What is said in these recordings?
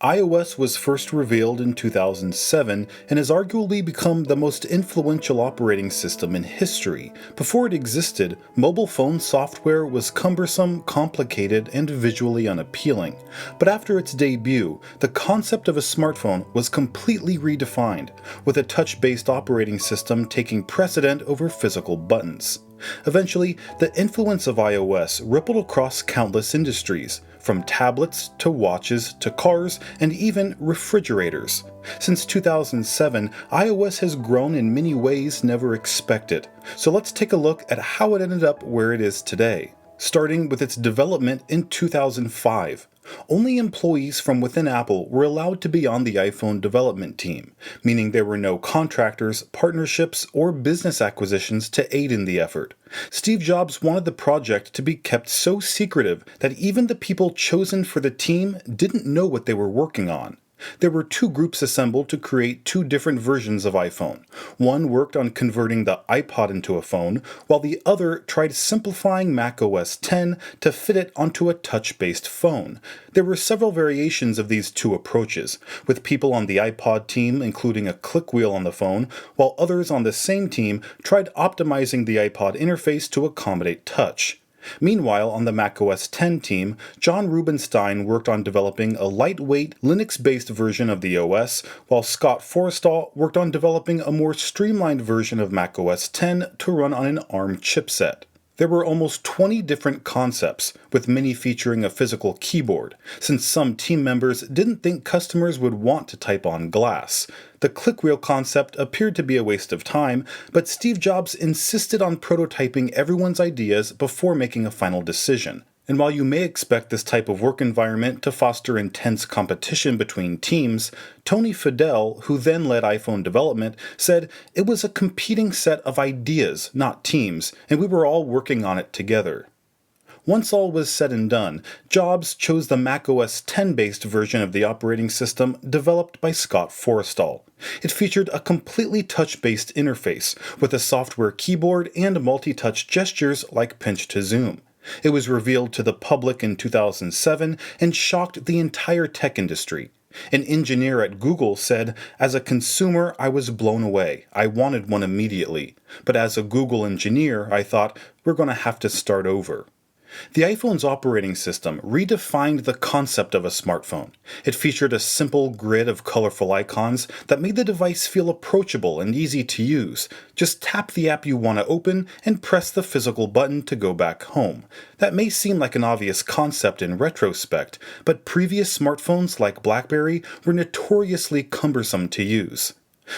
iOS was first revealed in 2007 and has arguably become the most influential operating system in history. Before it existed, mobile phone software was cumbersome, complicated, and visually unappealing. But after its debut, the concept of a smartphone was completely redefined, with a touch-based operating system taking precedent over physical buttons. Eventually, the influence of iOS rippled across countless industries, from tablets to watches to cars and even refrigerators. Since 2007, iOS has grown in many ways never expected. So let's take a look at how it ended up where it is today. Starting with its development in 2005. Only employees from within Apple were allowed to be on the iPhone development team, meaning there were no contractors, partnerships, or business acquisitions to aid in the effort. Steve Jobs wanted the project to be kept so secretive that even the people chosen for the team didn't know what they were working on. There were two groups assembled to create two different versions of iPhone. One worked on converting the iPod into a phone, while the other tried simplifying macOS 10 to fit it onto a touch-based phone. There were several variations of these two approaches, with people on the iPod team including a click wheel on the phone, while others on the same team tried optimizing the iPod interface to accommodate touch. Meanwhile, on the macOS 10 team, John Rubinstein worked on developing a lightweight, Linux-based version of the OS, while Scott Forstall worked on developing a more streamlined version of macOS 10 to run on an ARM chipset. There were almost 20 different concepts, with many featuring a physical keyboard, since some team members didn't think customers would want to type on glass. The clickwheel concept appeared to be a waste of time, but Steve Jobs insisted on prototyping everyone's ideas before making a final decision. And while you may expect this type of work environment to foster intense competition between teams, Tony Fadell, who then led iPhone development, said it was a competing set of ideas, not teams, and we were all working on it together. Once all was said and done, Jobs chose the macOS 10-based version of the operating system developed by Scott Forstall. It featured a completely touch-based interface, with a software keyboard and multi-touch gestures like pinch to zoom. It was revealed to the public in 2007 and shocked the entire tech industry. An engineer at Google said, "As a consumer, I was blown away. I wanted one immediately. But as a Google engineer, I thought, we're going to have to start over." The iPhone's operating system redefined the concept of a smartphone. It featured a simple grid of colorful icons that made the device feel approachable and easy to use. Just tap the app you want to open and press the physical button to go back home. That may seem like an obvious concept in retrospect, but previous smartphones like BlackBerry were notoriously cumbersome to use.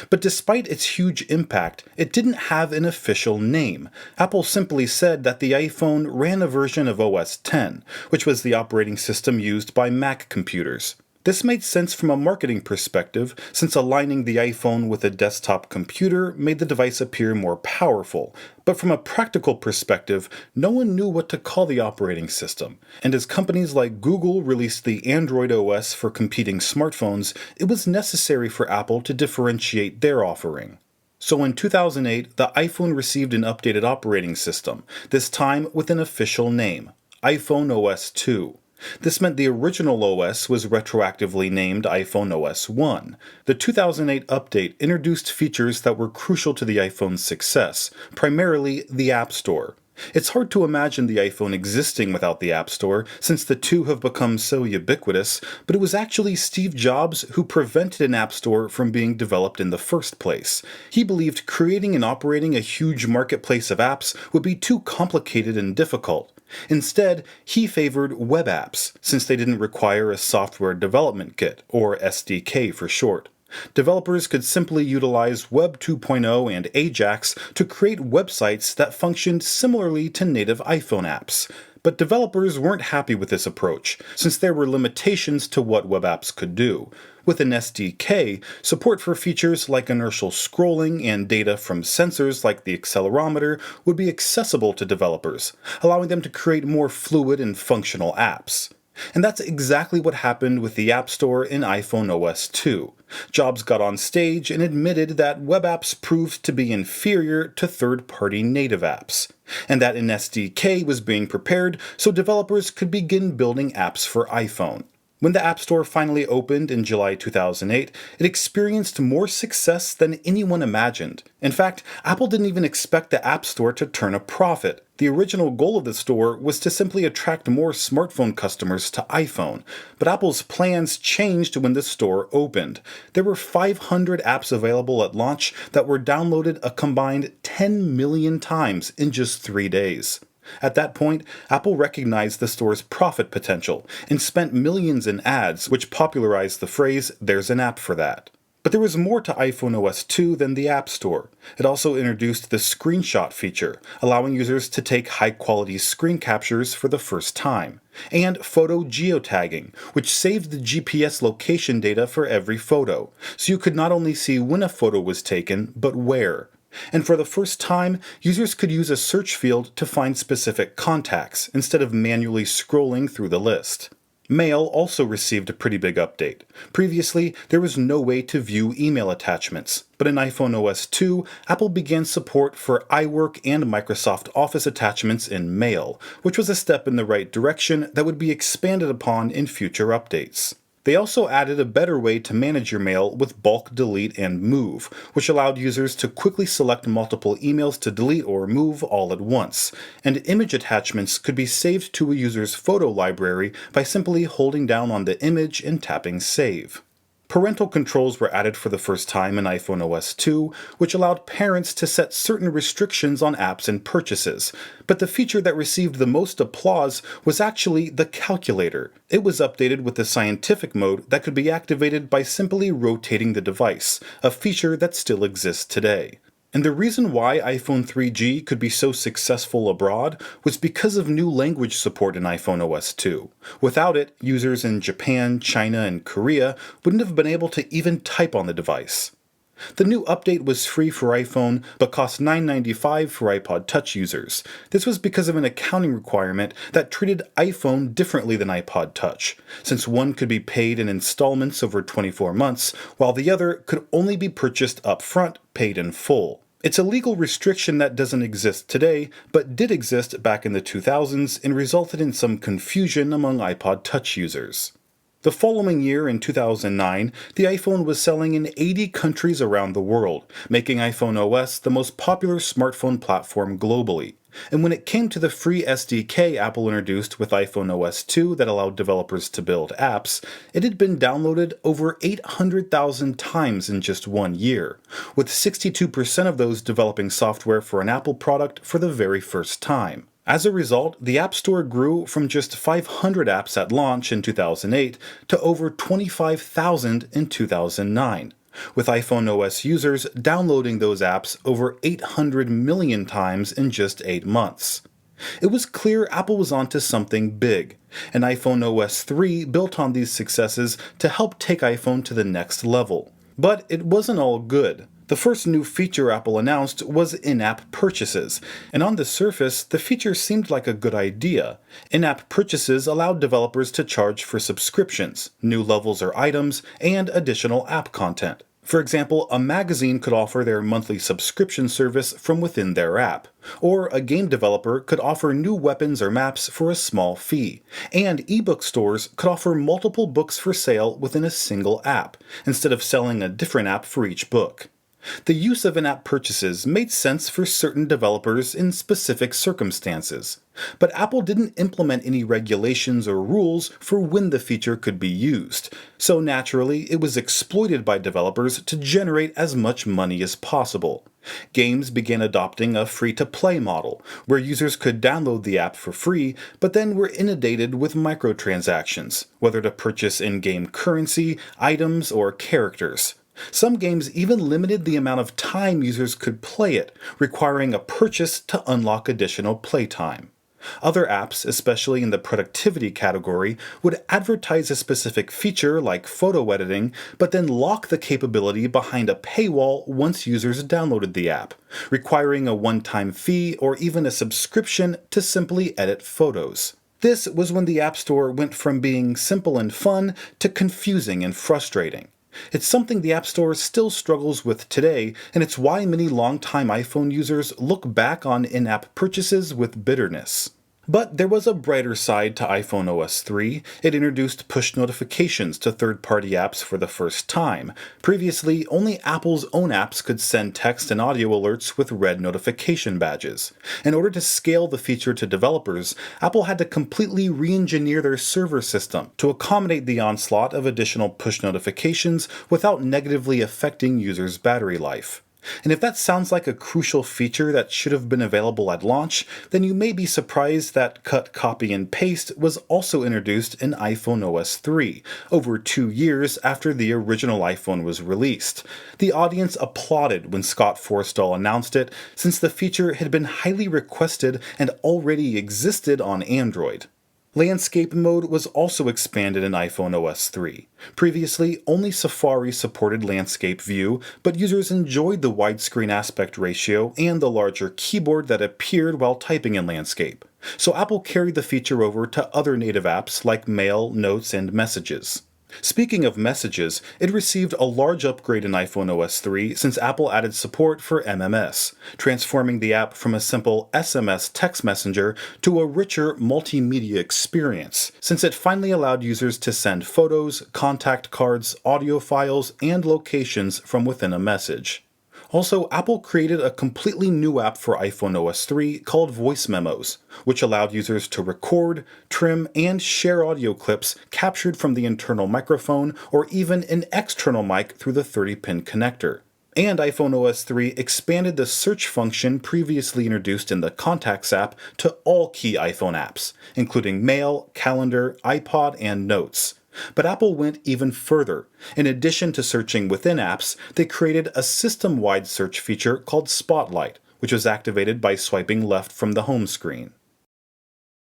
But despite its huge impact, it didn't have an official name. Apple simply said that the iPhone ran a version of OS X, which was the operating system used by Mac computers. This made sense from a marketing perspective, since aligning the iPhone with a desktop computer made the device appear more powerful. But from a practical perspective, no one knew what to call the operating system, and as companies like Google released the Android OS for competing smartphones, it was necessary for Apple to differentiate their offering. So in 2008, the iPhone received an updated operating system, this time with an official name, iPhone OS 2. This meant the original OS was retroactively named iPhone OS 1. The 2008 update introduced features that were crucial to the iPhone's success, primarily the App Store. It's hard to imagine the iPhone existing without the App Store, since the two have become so ubiquitous, but it was actually Steve Jobs who prevented an App Store from being developed in the first place. He believed creating and operating a huge marketplace of apps would be too complicated and difficult. Instead, he favored web apps, since they didn't require a software development kit, or SDK for short. Developers could simply utilize Web 2.0 and Ajax to create websites that functioned similarly to native iPhone apps. But developers weren't happy with this approach, since there were limitations to what web apps could do. With an SDK, support for features like inertial scrolling and data from sensors like the accelerometer would be accessible to developers, allowing them to create more fluid and functional apps. And that's exactly what happened with the App Store in iPhone OS 2. Jobs got on stage and admitted that web apps proved to be inferior to third-party native apps, and that an SDK was being prepared so developers could begin building apps for iPhone. When the App Store finally opened in July 2008, it experienced more success than anyone imagined. In fact, Apple didn't even expect the App Store to turn a profit. The original goal of the store was to simply attract more smartphone customers to iPhone, but Apple's plans changed when the store opened. There were 500 apps available at launch that were downloaded a combined 10 million times in just 3 days. At that point, Apple recognized the store's profit potential and spent millions in ads, which popularized the phrase, "there's an app for that." But there was more to iPhone OS 2 than the App Store. It also introduced the screenshot feature, allowing users to take high-quality screen captures for the first time, and photo geotagging, which saved the GPS location data for every photo, so you could not only see when a photo was taken, but where. And for the first time, users could use a search field to find specific contacts instead of manually scrolling through the list. Mail also received a pretty big update. Previously, there was no way to view email attachments, but in iPhone OS 2, Apple began support for iWork and Microsoft Office attachments in Mail, which was a step in the right direction that would be expanded upon in future updates. They also added a better way to manage your mail with bulk delete and move, which allowed users to quickly select multiple emails to delete or move all at once, and image attachments could be saved to a user's photo library by simply holding down on the image and tapping Save. Parental controls were added for the first time in iPhone OS 2, which allowed parents to set certain restrictions on apps and purchases. But the feature that received the most applause was actually the calculator. It was updated with the scientific mode that could be activated by simply rotating the device, a feature that still exists today. And the reason why iPhone 3G could be so successful abroad was because of new language support in iPhone OS 2. Without it, users in Japan, China, and Korea wouldn't have been able to even type on the device. The new update was free for iPhone, but cost $9.95 for iPod Touch users. This was because of an accounting requirement that treated iPhone differently than iPod Touch, since one could be paid in installments over 24 months, while the other could only be purchased upfront, paid in full. It's a legal restriction that doesn't exist today, but did exist back in the 2000s and resulted in some confusion among iPod Touch users. The following year, in 2009, the iPhone was selling in 80 countries around the world, making iPhone OS the most popular smartphone platform globally. And when it came to the free SDK Apple introduced with iPhone OS 2 that allowed developers to build apps, it had been downloaded over 800,000 times in just 1 year, with 62% of those developing software for an Apple product for the very first time. As a result, the App Store grew from just 500 apps at launch in 2008 to over 25,000 in 2009, with iPhone OS users downloading those apps over 800 million times in just 8 months. It was clear Apple was onto something big, and iPhone OS 3 built on these successes to help take iPhone to the next level. But it wasn't all good. The first new feature Apple announced was in-app purchases, and on the surface, the feature seemed like a good idea. In-app purchases allowed developers to charge for subscriptions, new levels or items, and additional app content. For example, a magazine could offer their monthly subscription service from within their app, or a game developer could offer new weapons or maps for a small fee, and ebook stores could offer multiple books for sale within a single app, instead of selling a different app for each book. The use of in-app purchases made sense for certain developers in specific circumstances, but Apple didn't implement any regulations or rules for when the feature could be used, so naturally it was exploited by developers to generate as much money as possible. Games began adopting a free-to-play model, where users could download the app for free, but then were inundated with microtransactions, whether to purchase in-game currency, items, or characters. Some games even limited the amount of time users could play it, requiring a purchase to unlock additional playtime. Other apps, especially in the productivity category, would advertise a specific feature like photo editing, but then lock the capability behind a paywall once users downloaded the app, requiring a one-time fee or even a subscription to simply edit photos. This was when the App Store went from being simple and fun to confusing and frustrating. It's something the App Store still struggles with today, and it's why many longtime iPhone users look back on in-app purchases with bitterness. But there was a brighter side to iPhone OS 3. It introduced push notifications to third-party apps for the first time. Previously, only Apple's own apps could send text and audio alerts with red notification badges. In order to scale the feature to developers, Apple had to completely re-engineer their server system to accommodate the onslaught of additional push notifications without negatively affecting users' battery life. And if that sounds like a crucial feature that should have been available at launch, then you may be surprised that cut, copy, and paste was also introduced in iPhone OS 3, over 2 years after the original iPhone was released. The audience applauded when Scott Forstall announced it, since the feature had been highly requested and already existed on Android. Landscape mode was also expanded in iPhone OS 3. Previously, only Safari supported landscape view, but users enjoyed the widescreen aspect ratio and the larger keyboard that appeared while typing in landscape. So Apple carried the feature over to other native apps like Mail, Notes, and Messages. Speaking of messages, it received a large upgrade in iPhone OS 3 since Apple added support for MMS, transforming the app from a simple SMS text messenger to a richer multimedia experience, since it finally allowed users to send photos, contact cards, audio files, and locations from within a message. Also, Apple created a completely new app for iPhone OS 3 called Voice Memos, which allowed users to record, trim, and share audio clips captured from the internal microphone or even an external mic through the 30-pin connector. And iPhone OS 3 expanded the search function previously introduced in the Contacts app to all key iPhone apps, including Mail, Calendar, iPod, and Notes. But Apple went even further. In addition to searching within apps, they created a system-wide search feature called Spotlight, which was activated by swiping left from the home screen.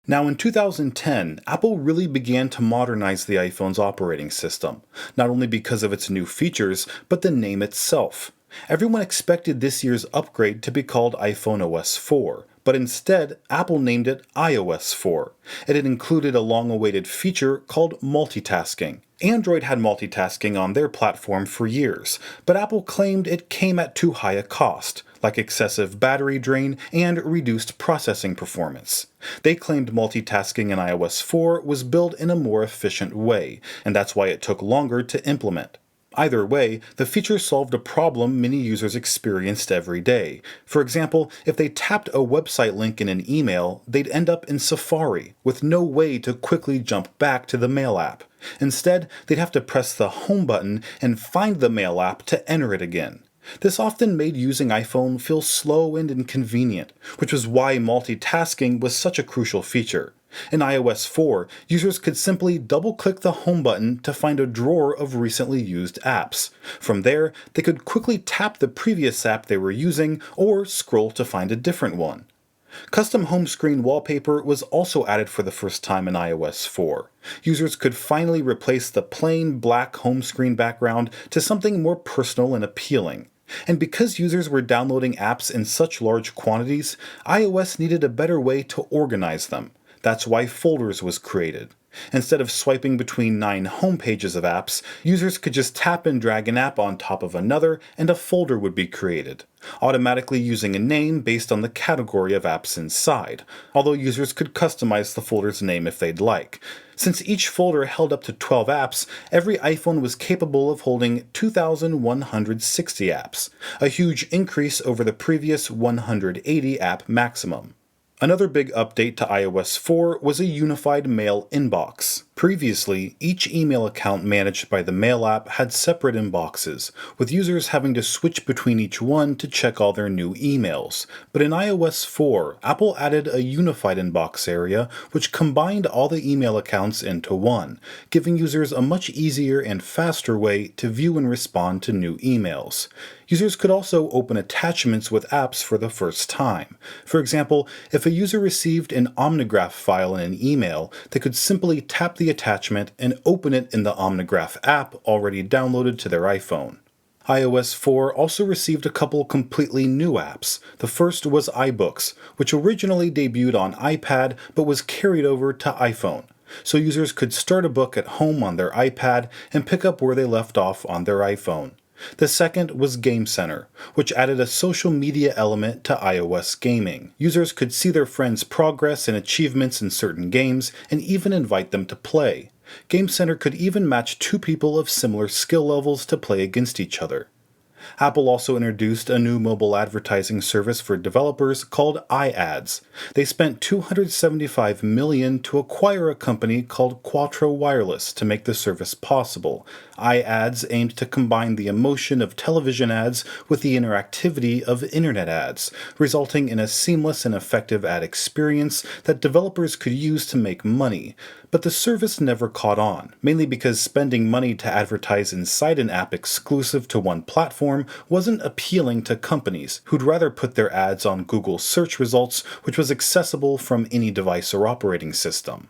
Now in 2010, Apple really began to modernize the iPhone's operating system, not only because of its new features, but the name itself. Everyone expected this year's upgrade to be called iPhone OS 4, but instead, Apple named it iOS 4. It had included a long-awaited feature called multitasking. Android had multitasking on their platform for years, but Apple claimed it came at too high a cost, like excessive battery drain and reduced processing performance. They claimed multitasking in iOS 4 was built in a more efficient way, and that's why it took longer to implement. Either way, the feature solved a problem many users experienced every day. For example, if they tapped a website link in an email, they'd end up in Safari, with no way to quickly jump back to the Mail app. Instead, they'd have to press the Home button and find the Mail app to enter it again. This often made using iPhone feel slow and inconvenient, which was why multitasking was such a crucial feature. In iOS 4, users could simply double-click the Home button to find a drawer of recently used apps. From there, they could quickly tap the previous app they were using or scroll to find a different one. Custom home screen wallpaper was also added for the first time in iOS 4. Users could finally replace the plain black home screen background to something more personal and appealing. And because users were downloading apps in such large quantities, iOS needed a better way to organize them. That's why Folders was created. Instead of swiping between 9 home pages of apps, users could just tap and drag an app on top of another and a folder would be created, automatically using a name based on the category of apps inside, although users could customize the folder's name if they'd like. Since each folder held up to 12 apps, every iPhone was capable of holding 2,160 apps, a huge increase over the previous 180 app maximum. Another big update to iOS 4 was a unified Mail inbox. Previously, each email account managed by the Mail app had separate inboxes, with users having to switch between each one to check all their new emails. But in iOS 4, Apple added a unified inbox area which combined all the email accounts into one, giving users a much easier and faster way to view and respond to new emails. Users could also open attachments with apps for the first time. For example, if a user received an Omnigraph file in an email, they could simply tap the attachment and open it in the Omnigraph app already downloaded to their iPhone. iOS 4 also received a couple completely new apps. The first was iBooks, which originally debuted on iPad but was carried over to iPhone. So users could start a book at home on their iPad and pick up where they left off on their iPhone. The second was Game Center, which added a social media element to iOS gaming. Users could see their friends' progress and achievements in certain games and even invite them to play. Game Center could even match two people of similar skill levels to play against each other. Apple also introduced a new mobile advertising service for developers called iAds. They spent $275 million to acquire a company called Quattro Wireless to make the service possible. iAds aimed to combine the emotion of television ads with the interactivity of internet ads, resulting in a seamless and effective ad experience that developers could use to make money. But the service never caught on, mainly because spending money to advertise inside an app exclusive to one platform wasn't appealing to companies who'd rather put their ads on Google search results, which was accessible from any device or operating system.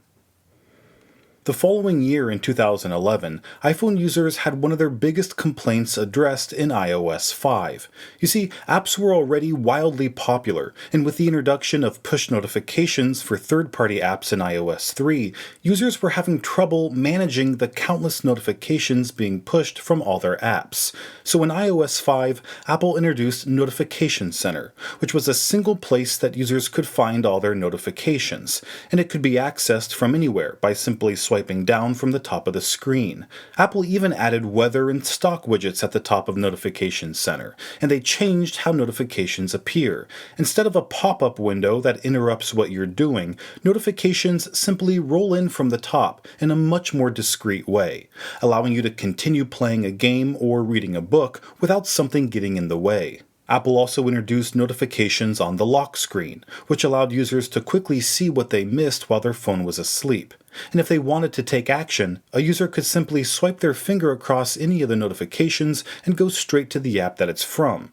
The following year, in 2011, iPhone users had one of their biggest complaints addressed in iOS 5. You see, apps were already wildly popular, and with the introduction of push notifications for third-party apps in iOS 3, users were having trouble managing the countless notifications being pushed from all their apps. So in iOS 5, Apple introduced Notification Center, which was a single place that users could find all their notifications, and it could be accessed from anywhere by simply swiping down from the top of the screen. Apple even added weather and stock widgets at the top of Notification Center, and they changed how notifications appear. Instead of a pop-up window that interrupts what you're doing, notifications simply roll in from the top in a much more discreet way, allowing you to continue playing a game or reading a book without something getting in the way. Apple also introduced notifications on the lock screen, which allowed users to quickly see what they missed while their phone was asleep. And if they wanted to take action, a user could simply swipe their finger across any of the notifications and go straight to the app that it's from.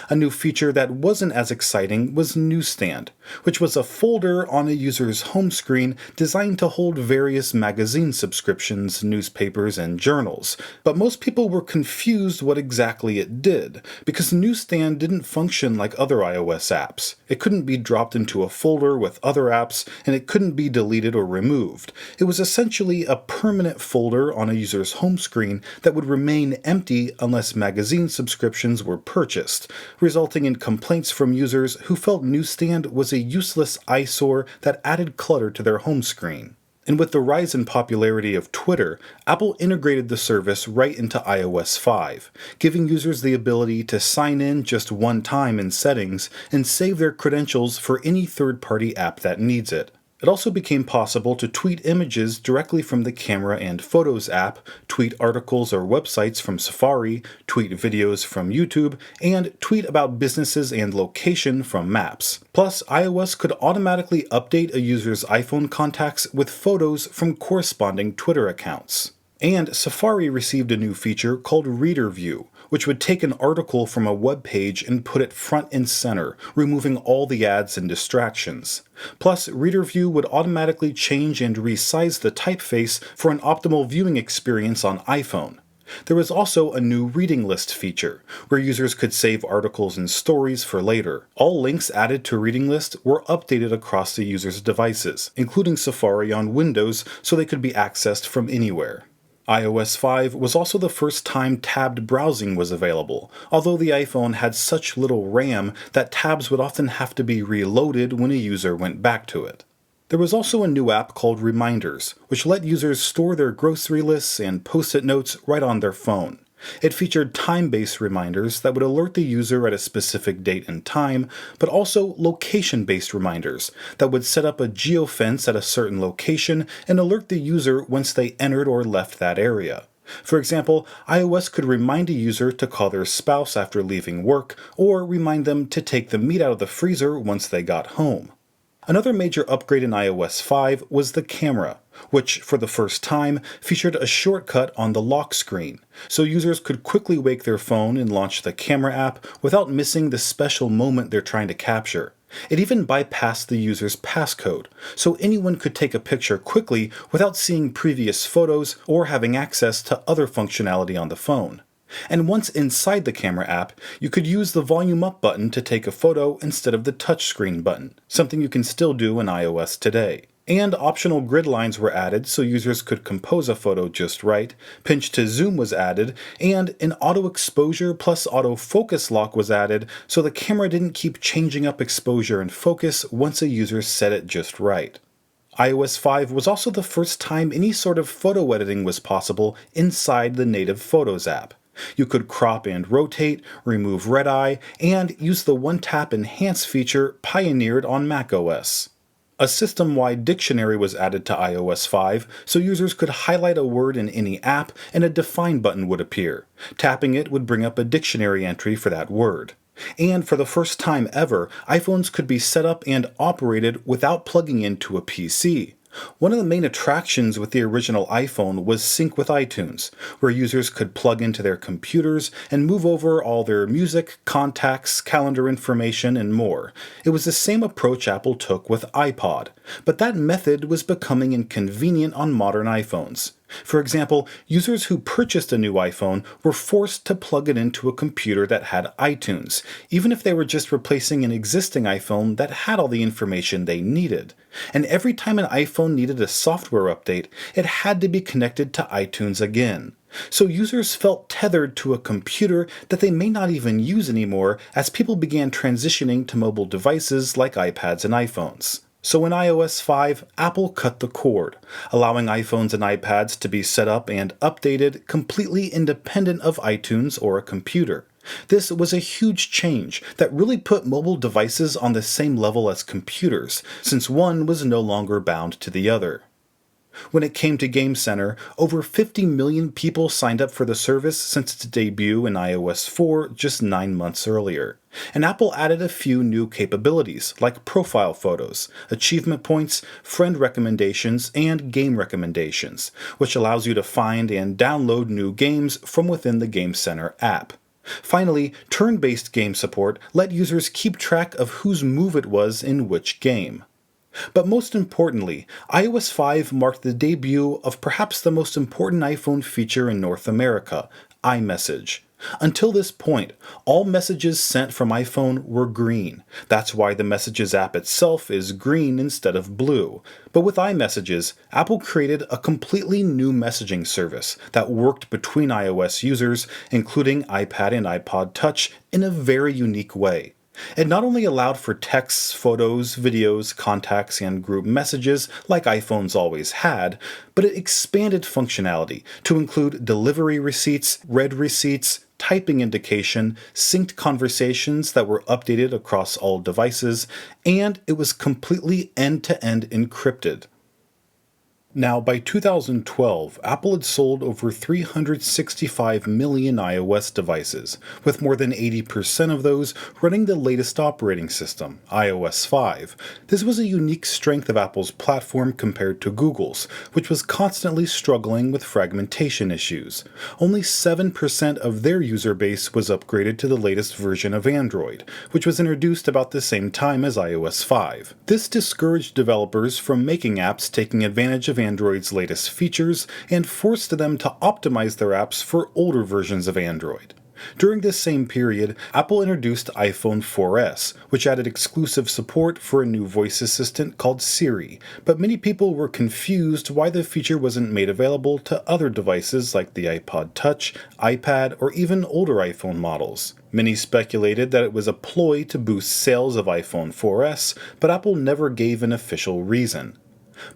A new feature that wasn't as exciting was Newsstand, which was a folder on a user's home screen designed to hold various magazine subscriptions, newspapers, and journals. But most people were confused what exactly it did, because Newsstand didn't function like other iOS apps. It couldn't be dropped into a folder with other apps, and it couldn't be deleted or removed. It was essentially a permanent folder on a user's home screen that would remain empty unless magazine subscriptions were purchased, resulting in complaints from users who felt Newsstand was a useless eyesore that added clutter to their home screen. And with the rise in popularity of Twitter, Apple integrated the service right into iOS 5, giving users the ability to sign in just one time in settings and save their credentials for any third-party app that needs it. It also became possible to tweet images directly from the Camera and Photos app, tweet articles or websites from Safari, tweet videos from YouTube, and tweet about businesses and location from Maps. Plus, iOS could automatically update a user's iPhone contacts with photos from corresponding Twitter accounts. And Safari received a new feature called Reader View, which would take an article from a web page and put it front and center, removing all the ads and distractions. Plus, Reader View would automatically change and resize the typeface for an optimal viewing experience on iPhone. There was also a new reading list feature, where users could save articles and stories for later. All links added to reading list were updated across the user's devices, including Safari on Windows, so they could be accessed from anywhere. iOS 5 was also the first time tabbed browsing was available, although the iPhone had such little RAM that tabs would often have to be reloaded when a user went back to it. There was also a new app called Reminders, which let users store their grocery lists and post-it notes right on their phone. It featured time-based reminders that would alert the user at a specific date and time, but also location-based reminders that would set up a geofence at a certain location and alert the user once they entered or left that area. For example, iOS could remind a user to call their spouse after leaving work, or remind them to take the meat out of the freezer once they got home. Another major upgrade in iOS 5 was the camera, which, for the first time, featured a shortcut on the lock screen, so users could quickly wake their phone and launch the camera app without missing the special moment they're trying to capture. It even bypassed the user's passcode, so anyone could take a picture quickly without seeing previous photos or having access to other functionality on the phone. And once inside the camera app, you could use the volume up button to take a photo instead of the touchscreen button, something you can still do in iOS today. And optional grid lines were added so users could compose a photo just right, pinch to zoom was added, and an auto exposure plus auto focus lock was added so the camera didn't keep changing up exposure and focus once a user set it just right. iOS 5 was also the first time any sort of photo editing was possible inside the native Photos app. You could crop and rotate, remove red eye, and use the one-tap enhance feature pioneered on macOS. A system-wide dictionary was added to iOS 5 so users could highlight a word in any app and a define button would appear. Tapping it would bring up a dictionary entry for that word. And for the first time ever, iPhones could be set up and operated without plugging into a PC. One of the main attractions with the original iPhone was Sync with iTunes, where users could plug into their computers and move over all their music, contacts, calendar information, and more. It was the same approach Apple took with iPod, but that method was becoming inconvenient on modern iPhones. For example, users who purchased a new iPhone were forced to plug it into a computer that had iTunes, even if they were just replacing an existing iPhone that had all the information they needed. And every time an iPhone needed a software update, it had to be connected to iTunes again. So users felt tethered to a computer that they may not even use anymore as people began transitioning to mobile devices like iPads and iPhones. So in iOS 5, Apple cut the cord, allowing iPhones and iPads to be set up and updated completely independent of iTunes or a computer. This was a huge change that really put mobile devices on the same level as computers, since one was no longer bound to the other. When it came to Game Center, over 50 million people signed up for the service since its debut in iOS 4 just 9 months earlier. And Apple added a few new capabilities, like profile photos, achievement points, friend recommendations, and game recommendations, which allows you to find and download new games from within the Game Center app. Finally, turn-based game support let users keep track of whose move it was in which game. But most importantly, iOS 5 marked the debut of perhaps the most important iPhone feature in North America, iMessage. Until this point, all messages sent from iPhone were green. That's why the Messages app itself is green instead of blue. But with iMessages, Apple created a completely new messaging service that worked between iOS users, including iPad and iPod Touch, in a very unique way. It not only allowed for texts, photos, videos, contacts, and group messages like iPhones always had, but it expanded functionality to include delivery receipts, read receipts, typing indication, synced conversations that were updated across all devices, and it was completely end-to-end encrypted. Now, by 2012, Apple had sold over 365 million iOS devices, with more than 80% of those running the latest operating system, iOS 5. This was a unique strength of Apple's platform compared to Google's, which was constantly struggling with fragmentation issues. Only 7% of their user base was upgraded to the latest version of Android, which was introduced about the same time as iOS 5. This discouraged developers from making apps taking advantage of Android's latest features and forced them to optimize their apps for older versions of Android. During this same period, Apple introduced iPhone 4S, which added exclusive support for a new voice assistant called Siri, but many people were confused why the feature wasn't made available to other devices like the iPod Touch, iPad, or even older iPhone models. Many speculated that it was a ploy to boost sales of iPhone 4S, but Apple never gave an official reason.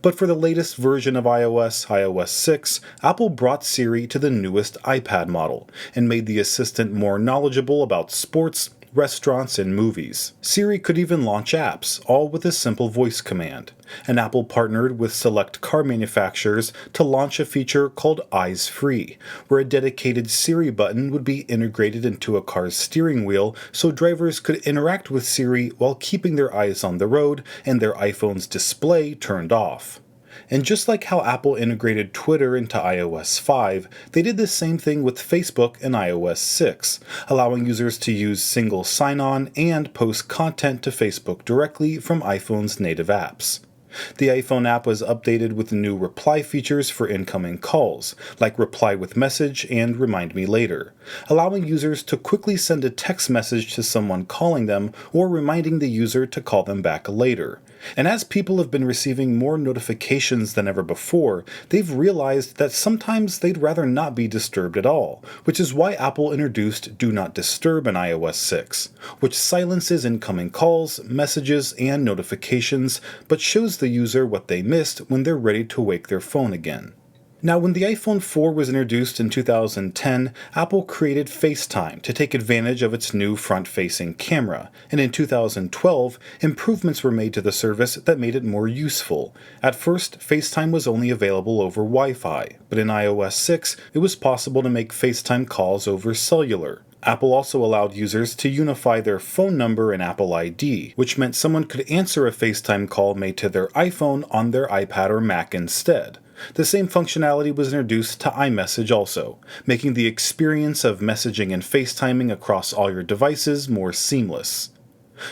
But for the latest version of iOS, iOS 6, Apple brought Siri to the newest iPad model and made the assistant more knowledgeable about sports, restaurants, and movies. Siri could even launch apps, all with a simple voice command. And Apple partnered with select car manufacturers to launch a feature called Eyes Free, where a dedicated Siri button would be integrated into a car's steering wheel so drivers could interact with Siri while keeping their eyes on the road and their iPhone's display turned off. And just like how Apple integrated Twitter into iOS 5, they did the same thing with Facebook and iOS 6, allowing users to use single sign-on and post content to Facebook directly from iPhone's native apps. The iPhone app was updated with new reply features for incoming calls, like Reply with Message and Remind Me Later, allowing users to quickly send a text message to someone calling them or reminding the user to call them back later. And as people have been receiving more notifications than ever before, they've realized that sometimes they'd rather not be disturbed at all, which is why Apple introduced Do Not Disturb in iOS 6, which silences incoming calls, messages, and notifications, but shows the user what they missed when they're ready to wake their phone again. Now, when the iPhone 4 was introduced in 2010, Apple created FaceTime to take advantage of its new front-facing camera, and in 2012, improvements were made to the service that made it more useful. At first, FaceTime was only available over Wi-Fi, but in iOS 6, it was possible to make FaceTime calls over cellular. Apple also allowed users to unify their phone number and Apple ID, which meant someone could answer a FaceTime call made to their iPhone on their iPad or Mac instead. The same functionality was introduced to iMessage also, making the experience of messaging and FaceTiming across all your devices more seamless.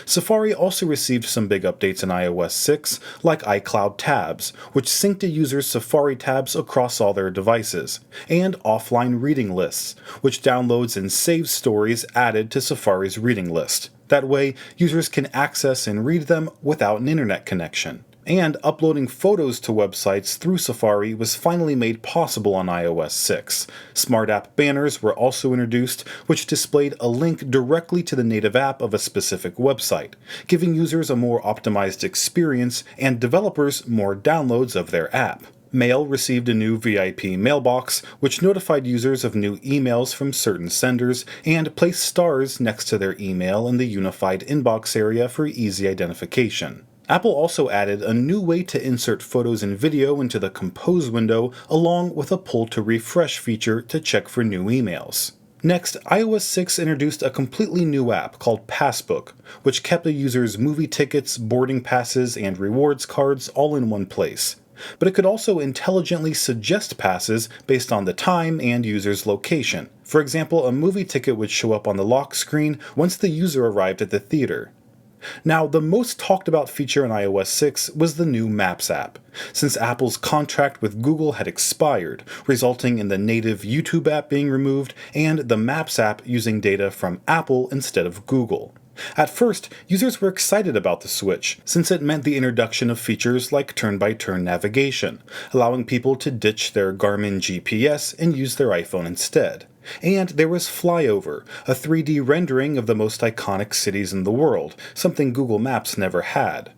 Safari also received some big updates in iOS 6, like iCloud tabs, which sync to users' Safari tabs across all their devices, and offline reading lists, which downloads and saves stories added to Safari's reading list. That way, users can access and read them without an internet connection. And uploading photos to websites through Safari was finally made possible on iOS 6. Smart App banners were also introduced, which displayed a link directly to the native app of a specific website, giving users a more optimized experience and developers more downloads of their app. Mail received a new VIP mailbox, which notified users of new emails from certain senders and placed stars next to their email in the unified inbox area for easy identification. Apple also added a new way to insert photos and video into the Compose window, along with a pull to refresh feature to check for new emails. Next, iOS 6 introduced a completely new app called Passbook, which kept a user's movie tickets, boarding passes, and rewards cards all in one place. But it could also intelligently suggest passes based on the time and user's location. For example, a movie ticket would show up on the lock screen once the user arrived at the theater. Now, the most talked about feature in iOS 6 was the new Maps app, since Apple's contract with Google had expired, resulting in the native YouTube app being removed and the Maps app using data from Apple instead of Google. At first, users were excited about the switch, since it meant the introduction of features like turn-by-turn navigation, allowing people to ditch their Garmin GPS and use their iPhone instead. And there was Flyover, a 3D rendering of the most iconic cities in the world, something Google Maps never had.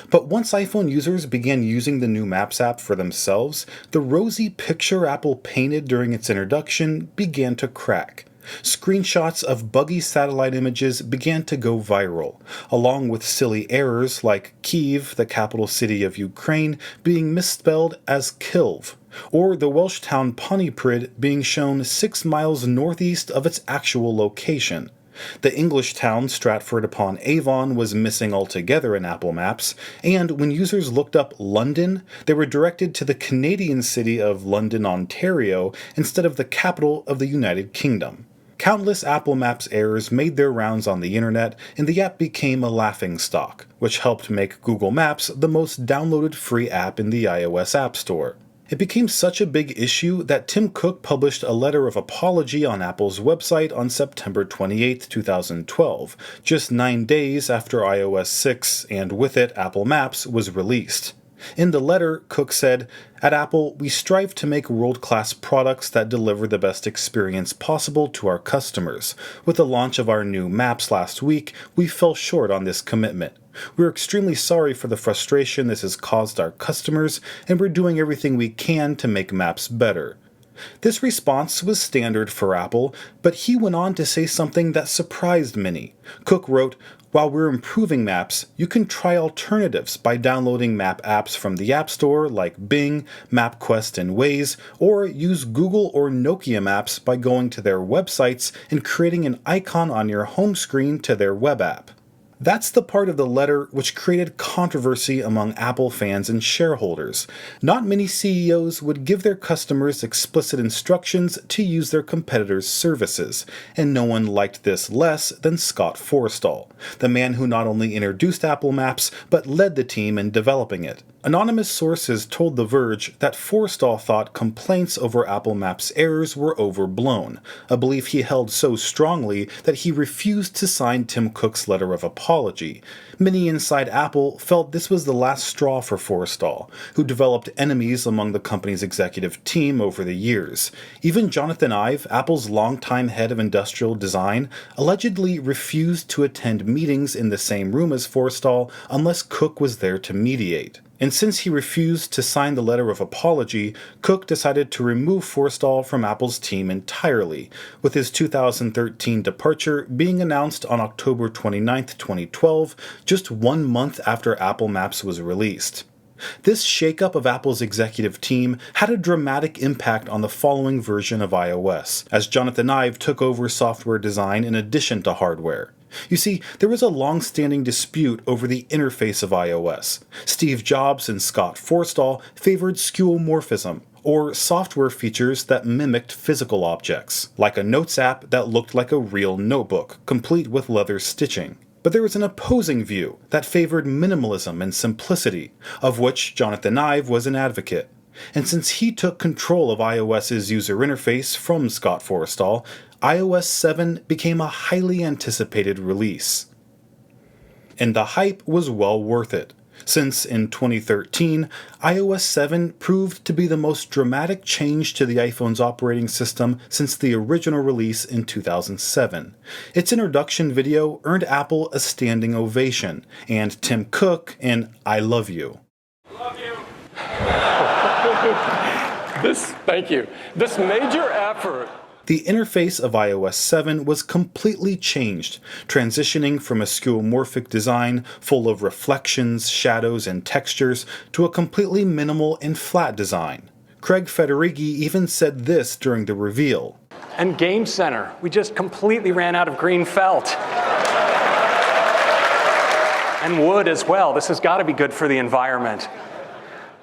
But once iPhone users began using the new Maps app for themselves, the rosy picture Apple painted during its introduction began to crack. Screenshots of buggy satellite images began to go viral, along with silly errors like Kyiv, the capital city of Ukraine, being misspelled as Kilv, or the Welsh town Pontypridd being shown 6 miles northeast of its actual location. The English town Stratford-upon-Avon was missing altogether in Apple Maps, and when users looked up London, they were directed to the Canadian city of London, Ontario, instead of the capital of the United Kingdom. Countless Apple Maps errors made their rounds on the internet, and the app became a laughingstock, which helped make Google Maps the most downloaded free app in the iOS App Store. It became such a big issue that Tim Cook published a letter of apology on Apple's website on September 28, 2012, just 9 days after iOS 6 and with it Apple Maps was released. In the letter, Cook said, "At Apple, we strive to make world-class products that deliver the best experience possible to our customers. With the launch of our new Maps last week, we fell short on this commitment. We're extremely sorry for the frustration this has caused our customers, and we're doing everything we can to make Maps better." This response was standard for Apple, but he went on to say something that surprised many. Cook wrote, "While we're improving Maps, you can try alternatives by downloading map apps from the App Store like Bing, MapQuest, and Waze, or use Google or Nokia Maps by going to their websites and creating an icon on your home screen to their web app." That's the part of the letter which created controversy among Apple fans and shareholders. Not many CEOs would give their customers explicit instructions to use their competitors' services, and no one liked this less than Scott Forstall, the man who not only introduced Apple Maps, but led the team in developing it. Anonymous sources told The Verge that Forstall thought complaints over Apple Maps errors were overblown, a belief he held so strongly that he refused to sign Tim Cook's letter of apology. Many inside Apple felt this was the last straw for Forstall, who developed enemies among the company's executive team over the years. Even Jonathan Ive, Apple's longtime head of industrial design, allegedly refused to attend meetings in the same room as Forstall unless Cook was there to mediate. And since he refused to sign the letter of apology, Cook decided to remove Forstall from Apple's team entirely, with his 2013 departure being announced on October 29, 2012, just 1 month after Apple Maps was released. This shakeup of Apple's executive team had a dramatic impact on the following version of iOS, as Jonathan Ive took over software design in addition to hardware. You see, there was a long-standing dispute over the interface of iOS. Steve Jobs and Scott Forstall favored skeuomorphism, or software features that mimicked physical objects, like a Notes app that looked like a real notebook, complete with leather stitching. But there was an opposing view that favored minimalism and simplicity, of which Jonathan Ive was an advocate. And since he took control of iOS's user interface from Scott Forstall, iOS 7 became a highly anticipated release. And the hype was well worth it, since in 2013, iOS 7 proved to be the most dramatic change to the iPhone's operating system since the original release in 2007. Its introduction video earned Apple a standing ovation, and Tim Cook an "I love you." Love you. Thank you. This major effort. The interface of iOS 7 was completely changed, transitioning from a skeuomorphic design full of reflections, shadows, and textures to a completely minimal and flat design. Craig Federighi even said this during the reveal. And Game Center, we just completely ran out of green felt. And wood as well. This has got to be good for the environment.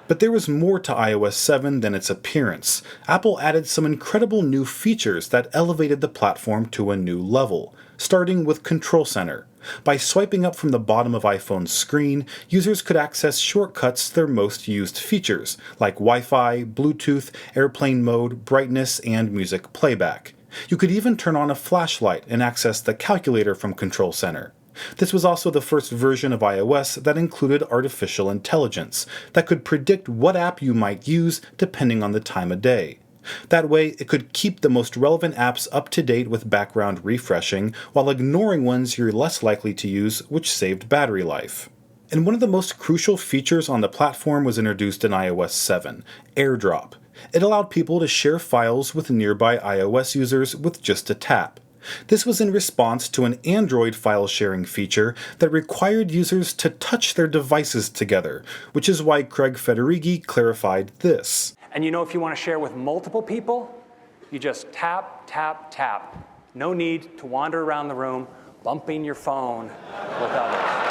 But there was more to iOS 7 than its appearance. Apple added some incredible new features that elevated the platform to a new level, starting with Control Center. By swiping up from the bottom of iPhone's screen, users could access shortcuts to their most used features, like Wi-Fi, Bluetooth, airplane mode, brightness, and music playback. You could even turn on a flashlight and access the calculator from Control Center. This was also the first version of iOS that included artificial intelligence, that could predict what app you might use depending on the time of day. That way, it could keep the most relevant apps up to date with background refreshing, while ignoring ones you're less likely to use, which saved battery life. And one of the most crucial features on the platform was introduced in iOS 7, AirDrop. It allowed people to share files with nearby iOS users with just a tap. This was in response to an Android file sharing feature that required users to touch their devices together, which is why Craig Federighi clarified this. And if you want to share with multiple people, you just tap, tap, tap. No need to wander around the room bumping your phone with others.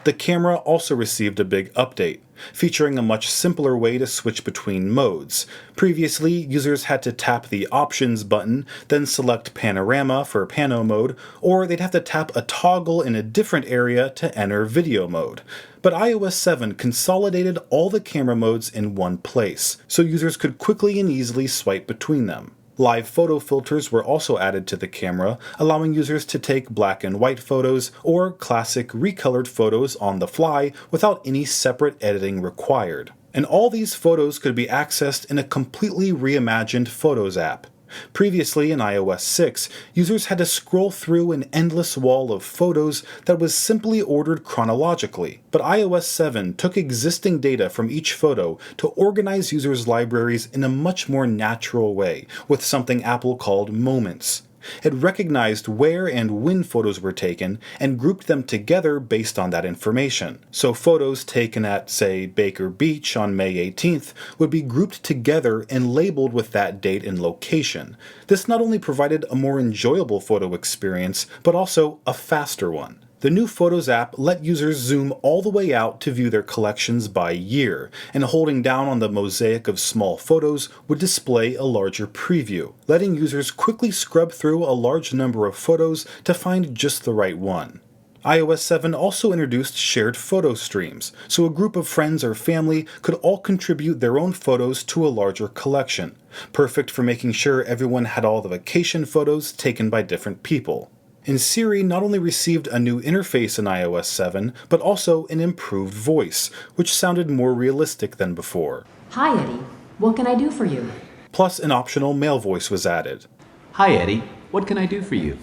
The camera also received a big update, featuring a much simpler way to switch between modes. Previously, users had to tap the Options button, then select Panorama for Pano mode, or they'd have to tap a toggle in a different area to enter Video mode. But iOS 7 consolidated all the camera modes in one place, so users could quickly and easily swipe between them. Live photo filters were also added to the camera, allowing users to take black and white photos or classic recolored photos on the fly without any separate editing required. And all these photos could be accessed in a completely reimagined Photos app. Previously in iOS 6, users had to scroll through an endless wall of photos that was simply ordered chronologically, but iOS 7 took existing data from each photo to organize users' libraries in a much more natural way, with something Apple called Moments. It recognized where and when photos were taken and grouped them together based on that information. So photos taken at, say, Baker Beach on May 18th would be grouped together and labeled with that date and location. This not only provided a more enjoyable photo experience, but also a faster one. The new Photos app let users zoom all the way out to view their collections by year, and holding down on the mosaic of small photos would display a larger preview, letting users quickly scrub through a large number of photos to find just the right one. iOS 7 also introduced shared photo streams, so a group of friends or family could all contribute their own photos to a larger collection, perfect for making sure everyone had all the vacation photos taken by different people. And Siri not only received a new interface in iOS 7, but also an improved voice, which sounded more realistic than before. Hi, Eddie. What can I do for you? Plus, an optional male voice was added. Hi, Eddie. What can I do for you?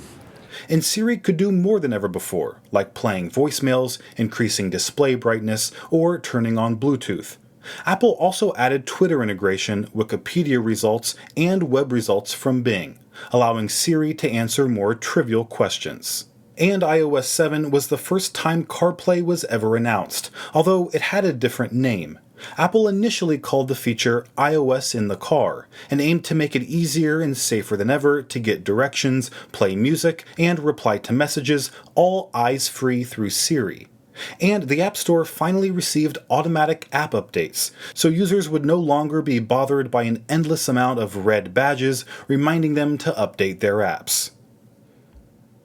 And Siri could do more than ever before, like playing voicemails, increasing display brightness, or turning on Bluetooth. Apple also added Twitter integration, Wikipedia results, and web results from Bing, allowing Siri to answer more trivial questions. And iOS 7 was the first time CarPlay was ever announced, although it had a different name. Apple initially called the feature iOS in the car, and aimed to make it easier and safer than ever to get directions, play music, and reply to messages, all eyes-free through Siri. And the App Store finally received automatic app updates, so users would no longer be bothered by an endless amount of red badges reminding them to update their apps.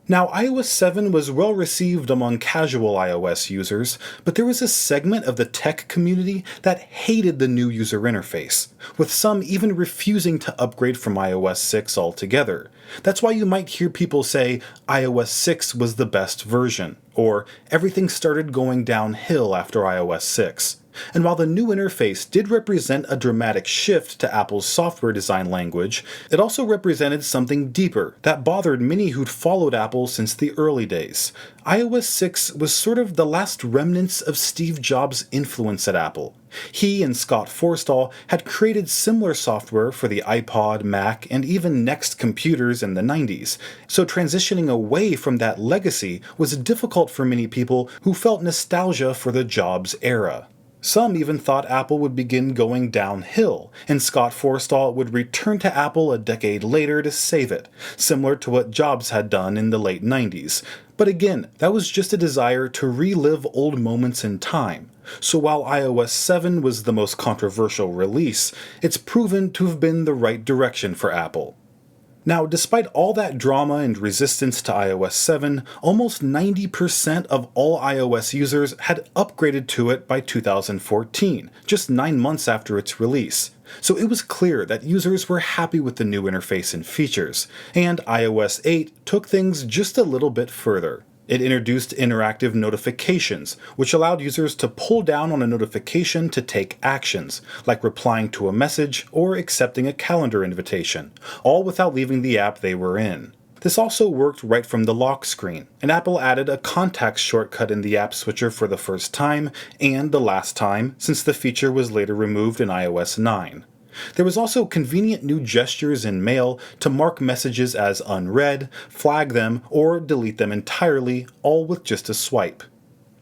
Now, iOS 7 was well received among casual iOS users, but there was a segment of the tech community that hated the new user interface, with some even refusing to upgrade from iOS 6 altogether. That's why you might hear people say iOS 6 was the best version, or everything started going downhill after iOS 6. And while the new interface did represent a dramatic shift to Apple's software design language, it also represented something deeper that bothered many who'd followed Apple since the early days. iOS 6 was sort of the last remnants of Steve Jobs' influence at Apple. He and Scott Forstall had created similar software for the iPod, Mac, and even Next computers in the 90s, so transitioning away from that legacy was difficult for many people who felt nostalgia for the Jobs era. Some even thought Apple would begin going downhill, and Scott Forstall would return to Apple a decade later to save it, similar to what Jobs had done in the late 90s. But again, that was just a desire to relive old moments in time. So while iOS 7 was the most controversial release, it's proven to have been the right direction for Apple. Now, despite all that drama and resistance to iOS 7, almost 90% of all iOS users had upgraded to it by 2014, just 9 months after its release. So it was clear that users were happy with the new interface and features, and iOS 8 took things just a little bit further. It introduced interactive notifications, which allowed users to pull down on a notification to take actions, like replying to a message or accepting a calendar invitation, all without leaving the app they were in. This also worked right from the lock screen, and Apple added a contacts shortcut in the app switcher for the first time and the last time, since the feature was later removed in iOS 9. There was also convenient new gestures in Mail to mark messages as unread, flag them, or delete them entirely, all with just a swipe.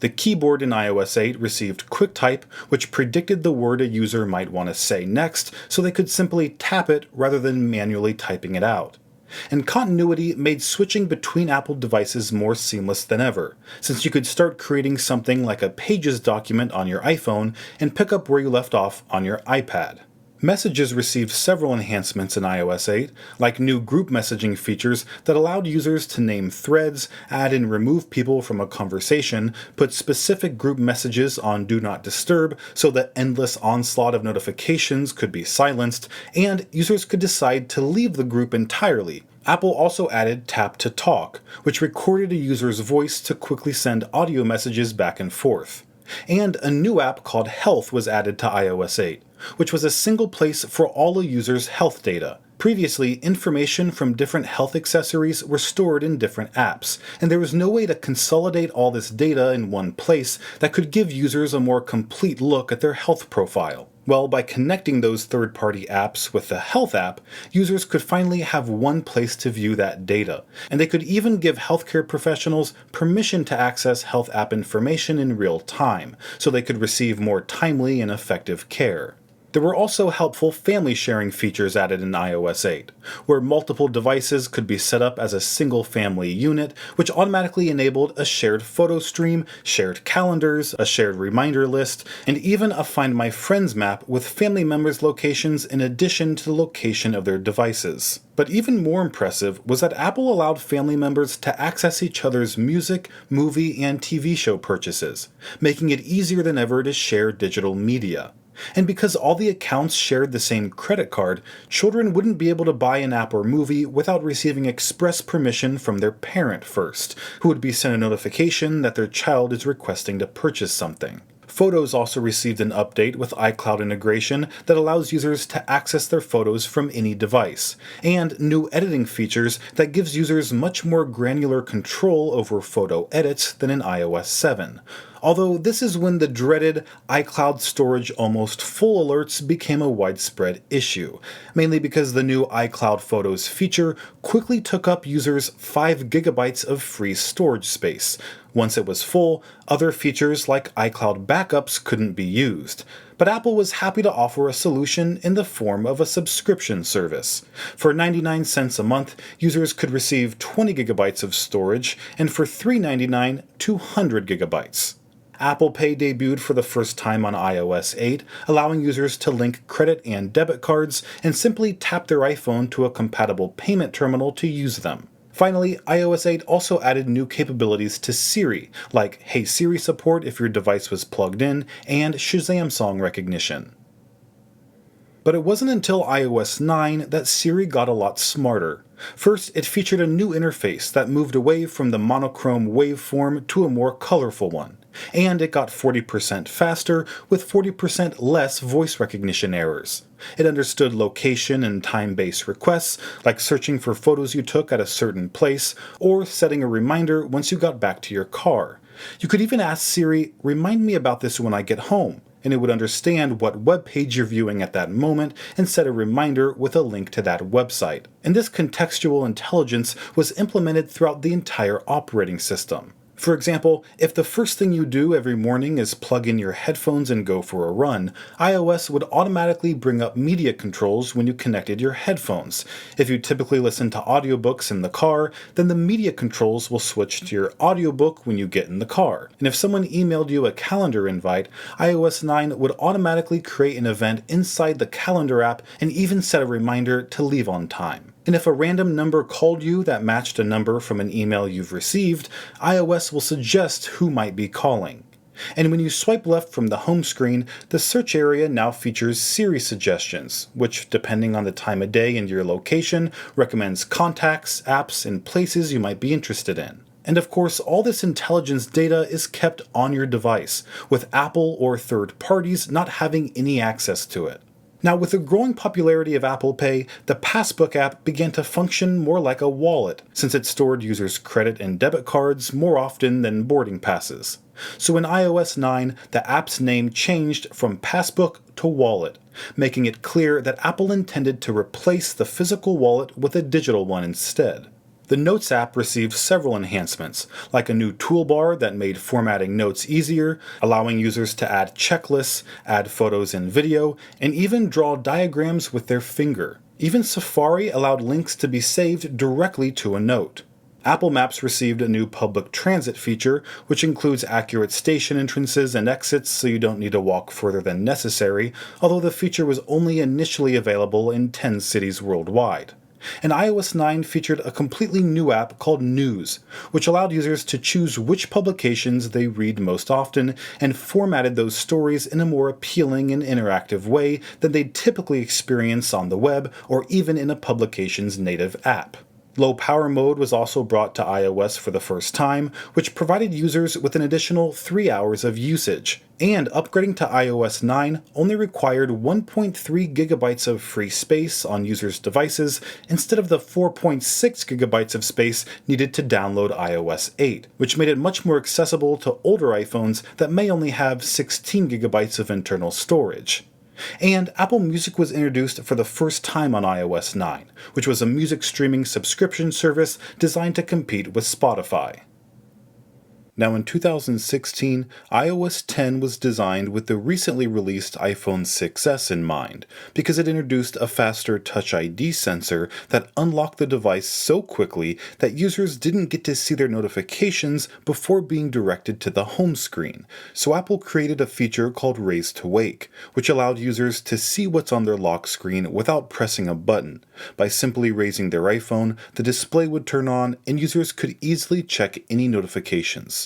The keyboard in iOS 8 received QuickType, which predicted the word a user might want to say next, so they could simply tap it rather than manually typing it out. And continuity made switching between Apple devices more seamless than ever, since you could start creating something like a Pages document on your iPhone and pick up where you left off on your iPad. Messages received several enhancements in iOS 8, like new group messaging features that allowed users to name threads, add and remove people from a conversation, put specific group messages on Do Not Disturb so the endless onslaught of notifications could be silenced, and users could decide to leave the group entirely. Apple also added Tap to Talk, which recorded a user's voice to quickly send audio messages back and forth. And a new app called Health was added to iOS 8, which was a single place for all a user's health data. Previously, information from different health accessories were stored in different apps, and there was no way to consolidate all this data in one place that could give users a more complete look at their health profile. Well, by connecting those third-party apps with the Health app, users could finally have one place to view that data, and they could even give healthcare professionals permission to access health app information in real time, so they could receive more timely and effective care. There were also helpful family sharing features added in iOS 8, where multiple devices could be set up as a single family unit, which automatically enabled a shared photo stream, shared calendars, a shared reminder list, and even a Find My Friends map with family members' locations in addition to the location of their devices. But even more impressive was that Apple allowed family members to access each other's music, movie, and TV show purchases, making it easier than ever to share digital media. And because all the accounts shared the same credit card, children wouldn't be able to buy an app or movie without receiving express permission from their parent first, who would be sent a notification that their child is requesting to purchase something. Photos also received an update with iCloud integration that allows users to access their photos from any device, and new editing features that gives users much more granular control over photo edits than in iOS 7. Although this is when the dreaded iCloud storage almost full alerts became a widespread issue, mainly because the new iCloud Photos feature quickly took up users' 5 gigabytes of free storage space. Once it was full, other features like iCloud backups couldn't be used. But Apple was happy to offer a solution in the form of a subscription service. For 99 cents a month, users could receive 20 gigabytes of storage, and for $3.99, 200 gigabytes. Apple Pay debuted for the first time on iOS 8, allowing users to link credit and debit cards and simply tap their iPhone to a compatible payment terminal to use them. Finally, iOS 8 also added new capabilities to Siri, like Hey Siri support if your device was plugged in, and Shazam song recognition. But it wasn't until iOS 9 that Siri got a lot smarter. First, it featured a new interface that moved away from the monochrome waveform to a more colorful one. And it got 40% faster with 40% less voice recognition errors. It understood location and time-based requests, like searching for photos you took at a certain place, or setting a reminder once you got back to your car. You could even ask Siri, "Remind me about this when I get home," and it would understand what web page you're viewing at that moment and set a reminder with a link to that website. And this contextual intelligence was implemented throughout the entire operating system. For example, if the first thing you do every morning is plug in your headphones and go for a run, iOS would automatically bring up media controls when you connected your headphones. If you typically listen to audiobooks in the car, then the media controls will switch to your audiobook when you get in the car. And if someone emailed you a calendar invite, iOS 9 would automatically create an event inside the calendar app and even set a reminder to leave on time. And if a random number called you that matched a number from an email you've received, iOS will suggest who might be calling. And when you swipe left from the home screen, the search area now features Siri suggestions, which, depending on the time of day and your location, recommends contacts, apps, and places you might be interested in. And of course, all this intelligence data is kept on your device, with Apple or third parties not having any access to it. Now, with the growing popularity of Apple Pay, the Passbook app began to function more like a wallet, since it stored users' credit and debit cards more often than boarding passes. So in iOS 9, the app's name changed from Passbook to Wallet, making it clear that Apple intended to replace the physical wallet with a digital one instead. The Notes app received several enhancements, like a new toolbar that made formatting notes easier, allowing users to add checklists, add photos and video, and even draw diagrams with their finger. Even Safari allowed links to be saved directly to a note. Apple Maps received a new public transit feature, which includes accurate station entrances and exits so you don't need to walk further than necessary, although the feature was only initially available in 10 cities worldwide. And iOS 9 featured a completely new app called News, which allowed users to choose which publications they read most often and formatted those stories in a more appealing and interactive way than they'd typically experience on the web or even in a publication's native app. Low power mode was also brought to iOS for the first time, which provided users with an additional 3 hours of usage. And upgrading to iOS 9 only required 1.3 gigabytes of free space on users' devices instead of the 4.6 gigabytes of space needed to download iOS 8, which made it much more accessible to older iPhones that may only have 16 gigabytes of internal storage. And Apple Music was introduced for the first time on iOS 9, which was a music streaming subscription service designed to compete with Spotify. Now in 2016, iOS 10 was designed with the recently released iPhone 6s in mind, because it introduced a faster Touch ID sensor that unlocked the device so quickly that users didn't get to see their notifications before being directed to the home screen. So Apple created a feature called Raise to Wake, which allowed users to see what's on their lock screen without pressing a button. By simply raising their iPhone, the display would turn on and users could easily check any notifications.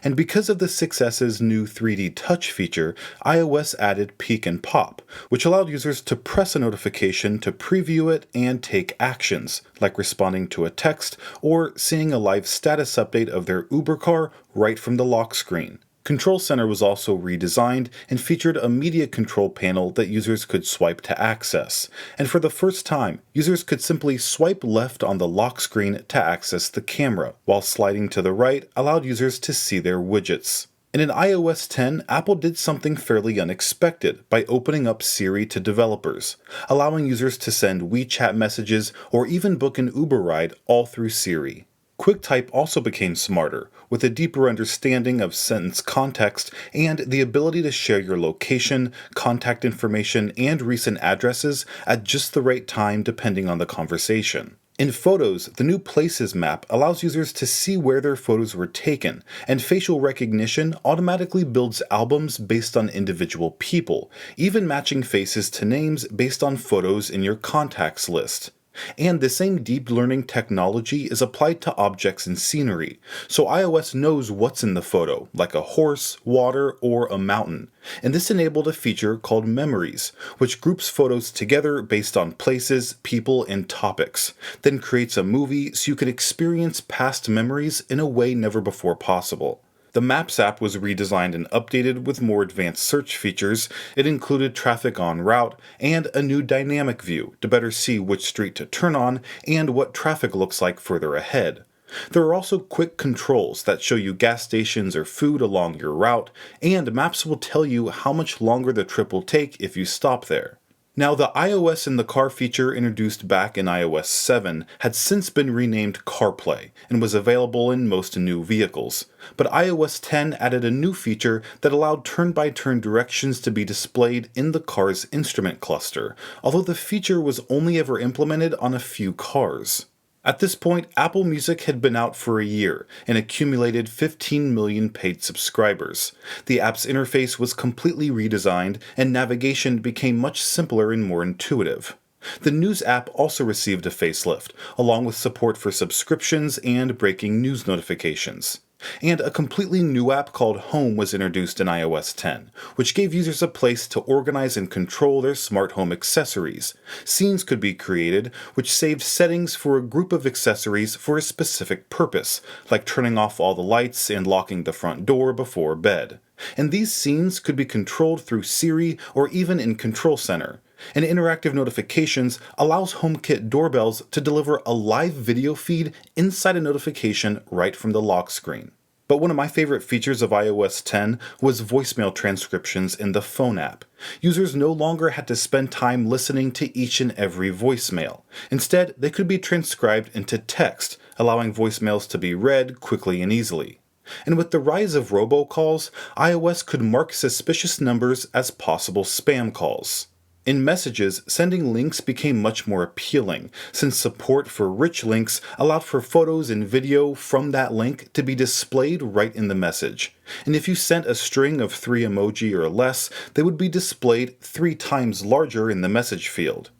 And because of the 6S's new 3D Touch feature, iOS added Peek and Pop, which allowed users to press a notification to preview it and take actions, like responding to a text or seeing a live status update of their Uber car right from the lock screen. Control Center was also redesigned and featured a media control panel that users could swipe to access. And for the first time, users could simply swipe left on the lock screen to access the camera, while sliding to the right allowed users to see their widgets. And in iOS 10, Apple did something fairly unexpected by opening up Siri to developers, allowing users to send WeChat messages or even book an Uber ride all through Siri. QuickType also became smarter, with a deeper understanding of sentence context and the ability to share your location, contact information, and recent addresses at just the right time depending on the conversation. In Photos, the new Places map allows users to see where their photos were taken, and facial recognition automatically builds albums based on individual people, even matching faces to names based on photos in your contacts list. And the same deep learning technology is applied to objects and scenery, so iOS knows what's in the photo, like a horse, water, or a mountain. And this enabled a feature called Memories, which groups photos together based on places, people, and topics, then creates a movie so you can experience past memories in a way never before possible. The Maps app was redesigned and updated with more advanced search features. It included traffic en route and a new dynamic view to better see which street to turn on and what traffic looks like further ahead. There are also quick controls that show you gas stations or food along your route, and Maps will tell you how much longer the trip will take if you stop there. Now, the iOS in the Car feature introduced back in iOS 7 had since been renamed CarPlay and was available in most new vehicles. But iOS 10 added a new feature that allowed turn-by-turn directions to be displayed in the car's instrument cluster, although the feature was only ever implemented on a few cars. At this point, Apple Music had been out for a year and accumulated 15 million paid subscribers. The app's interface was completely redesigned, and navigation became much simpler and more intuitive. The News app also received a facelift, along with support for subscriptions and breaking news notifications. And a completely new app called Home was introduced in iOS 10, which gave users a place to organize and control their smart home accessories. Scenes could be created, which saved settings for a group of accessories for a specific purpose, like turning off all the lights and locking the front door before bed. And these scenes could be controlled through Siri or even in Control Center. And interactive notifications allows HomeKit doorbells to deliver a live video feed inside a notification right from the lock screen. But one of my favorite features of iOS 10 was voicemail transcriptions in the Phone app. Users no longer had to spend time listening to each and every voicemail. Instead, they could be transcribed into text, allowing voicemails to be read quickly and easily. And with the rise of robocalls, iOS could mark suspicious numbers as possible spam calls. In Messages, sending links became much more appealing, since support for rich links allowed for photos and video from that link to be displayed right in the message. And if you sent a string of 3 emoji or less, they would be displayed 3 times larger in the message field.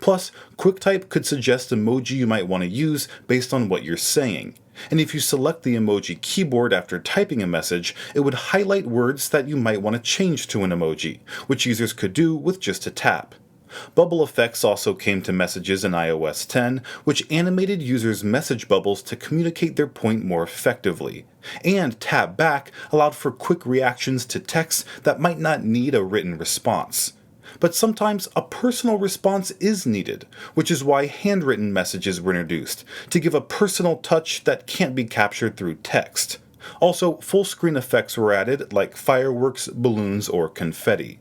Plus, QuickType could suggest emoji you might want to use based on what you're saying. And if you select the emoji keyboard after typing a message, it would highlight words that you might want to change to an emoji, which users could do with just a tap. Bubble effects also came to Messages in iOS 10, which animated users' message bubbles to communicate their point more effectively. And Tap Back allowed for quick reactions to texts that might not need a written response. But sometimes a personal response is needed, which is why handwritten messages were introduced, to give a personal touch that can't be captured through text. Also, full screen effects were added, like fireworks, balloons, or confetti.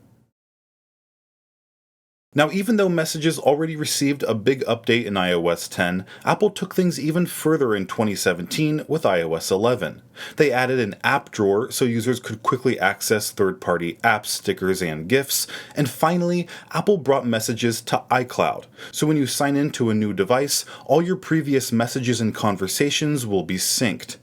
Now, even though Messages already received a big update in iOS 10, Apple took things even further in 2017 with iOS 11. They added an app drawer so users could quickly access third-party apps, stickers, and GIFs, and finally, Apple brought Messages to iCloud, so when you sign in to a new device, all your previous messages and conversations will be synced.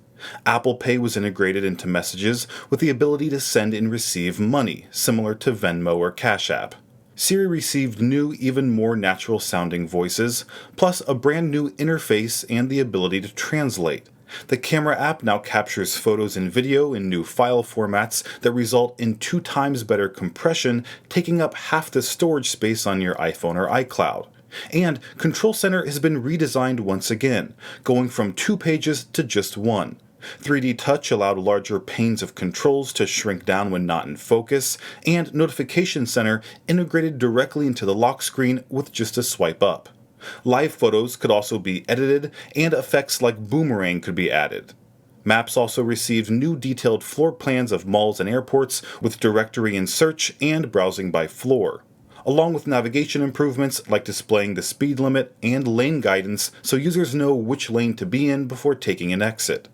Apple Pay was integrated into Messages with the ability to send and receive money, similar to Venmo or Cash App. Siri received new, even more natural-sounding voices, plus a brand new interface and the ability to translate. The camera app now captures photos and video in new file formats that result in 2 times better compression, taking up half the storage space on your iPhone or iCloud. And Control Center has been redesigned once again, going from 2 pages to just 1. 3D Touch allowed larger panes of controls to shrink down when not in focus, and Notification Center integrated directly into the lock screen with just a swipe up. Live photos could also be edited, and effects like boomerang could be added. Maps also received new detailed floor plans of malls and airports with directory and search and browsing by floor, along with navigation improvements like displaying the speed limit and lane guidance so users know which lane to be in before taking an exit.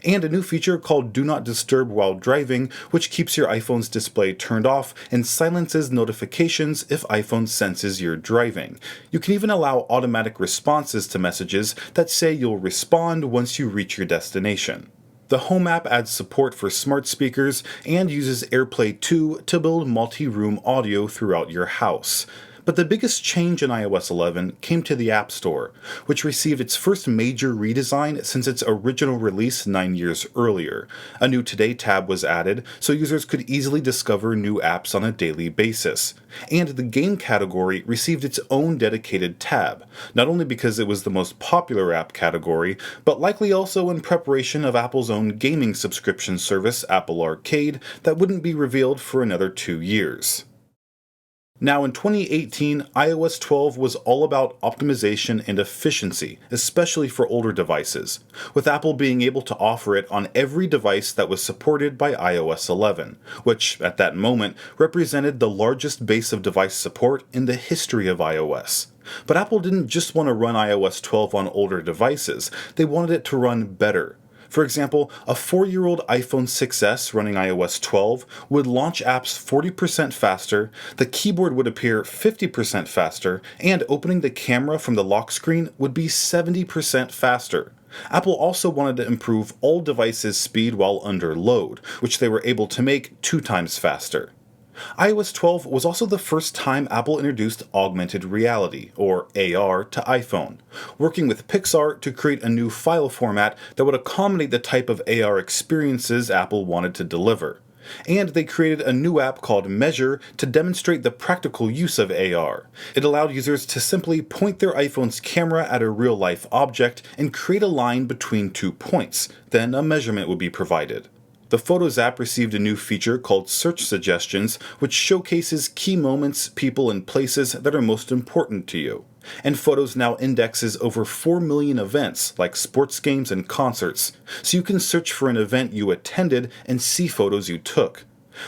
And a new feature called Do Not Disturb While Driving, which keeps your iPhone's display turned off and silences notifications if iPhone senses you're driving. You can even allow automatic responses to messages that say you'll respond once you reach your destination. The Home app adds support for smart speakers and uses AirPlay 2 to build multi-room audio throughout your house. But the biggest change in iOS 11 came to the App Store, which received its first major redesign since its original release 9 years earlier. A new Today tab was added, so users could easily discover new apps on a daily basis. And the game category received its own dedicated tab, not only because it was the most popular app category, but likely also in preparation of Apple's own gaming subscription service, Apple Arcade, that wouldn't be revealed for another 2 years. Now in 2018, iOS 12 was all about optimization and efficiency, especially for older devices, with Apple being able to offer it on every device that was supported by iOS 11, which at that moment represented the largest base of device support in the history of iOS. But Apple didn't just want to run iOS 12 on older devices, they wanted it to run better. For example, a 4-year-old iPhone 6s running iOS 12 would launch apps 40% faster, the keyboard would appear 50% faster, and opening the camera from the lock screen would be 70% faster. Apple also wanted to improve all devices' speed while under load, which they were able to make 2 times faster. iOS 12 was also the first time Apple introduced augmented reality, or AR, to iPhone, working with Pixar to create a new file format that would accommodate the type of AR experiences Apple wanted to deliver. And they created a new app called Measure to demonstrate the practical use of AR. It allowed users to simply point their iPhone's camera at a real-life object and create a line between 2 points, then a measurement would be provided. The Photos app received a new feature called Search Suggestions, which showcases key moments, people, and places that are most important to you. And Photos now indexes over 4 million events, like sports games and concerts, so you can search for an event you attended and see photos you took.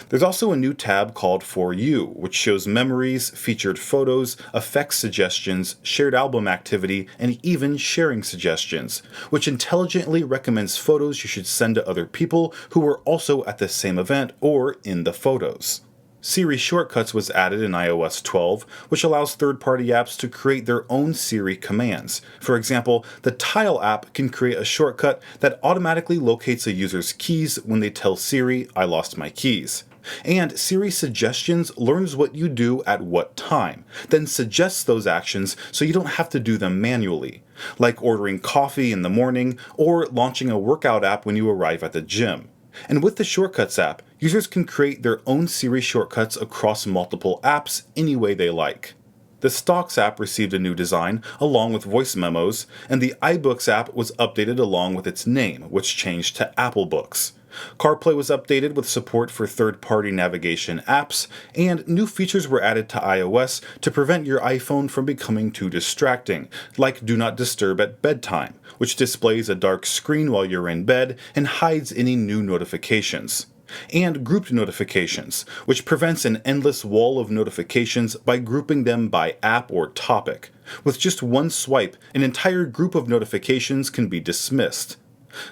There's also a new tab called For You, which shows memories, featured photos, effects suggestions, shared album activity, and even sharing suggestions, which intelligently recommends photos you should send to other people who were also at the same event or in the photos. Siri Shortcuts was added in iOS 12, which allows third-party apps to create their own Siri commands. For example, the Tile app can create a shortcut that automatically locates a user's keys when they tell Siri, "I lost my keys." And Siri Suggestions learns what you do at what time, then suggests those actions so you don't have to do them manually, like ordering coffee in the morning or launching a workout app when you arrive at the gym. And with the Shortcuts app, users can create their own Siri shortcuts across multiple apps any way they like. The Stocks app received a new design, along with voice memos, and the iBooks app was updated along with its name, which changed to Apple Books. CarPlay was updated with support for third-party navigation apps, and new features were added to iOS to prevent your iPhone from becoming too distracting, like Do Not Disturb at bedtime, which displays a dark screen while you're in bed and hides any new notifications. and grouped notifications, which prevents an endless wall of notifications by grouping them by app or topic. With just one swipe, an entire group of notifications can be dismissed.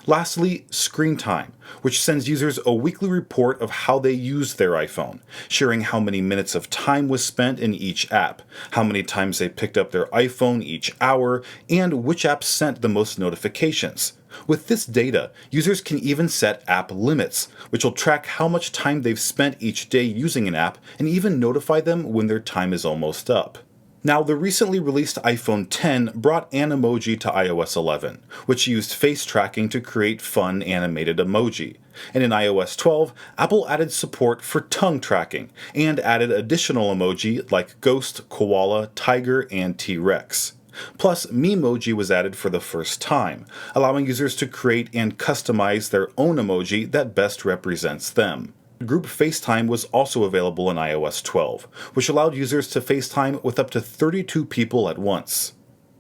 Lastly, screen time, which sends users a weekly report of how they used their iPhone, sharing how many minutes of time was spent in each app, how many times they picked up their iPhone each hour, and which apps sent the most notifications. With this data, users can even set app limits, which will track how much time they've spent each day using an app and even notify them when their time is almost up. Now, the recently released iPhone X brought Animoji to iOS 11, which used face tracking to create fun animated emoji. And in iOS 12, Apple added support for tongue tracking, and added additional emoji like ghost, koala, tiger, and T-Rex. Plus, Memoji was added for the first time, allowing users to create and customize their own emoji that best represents them. Group FaceTime was also available in iOS 12, which allowed users to FaceTime with up to 32 people at once.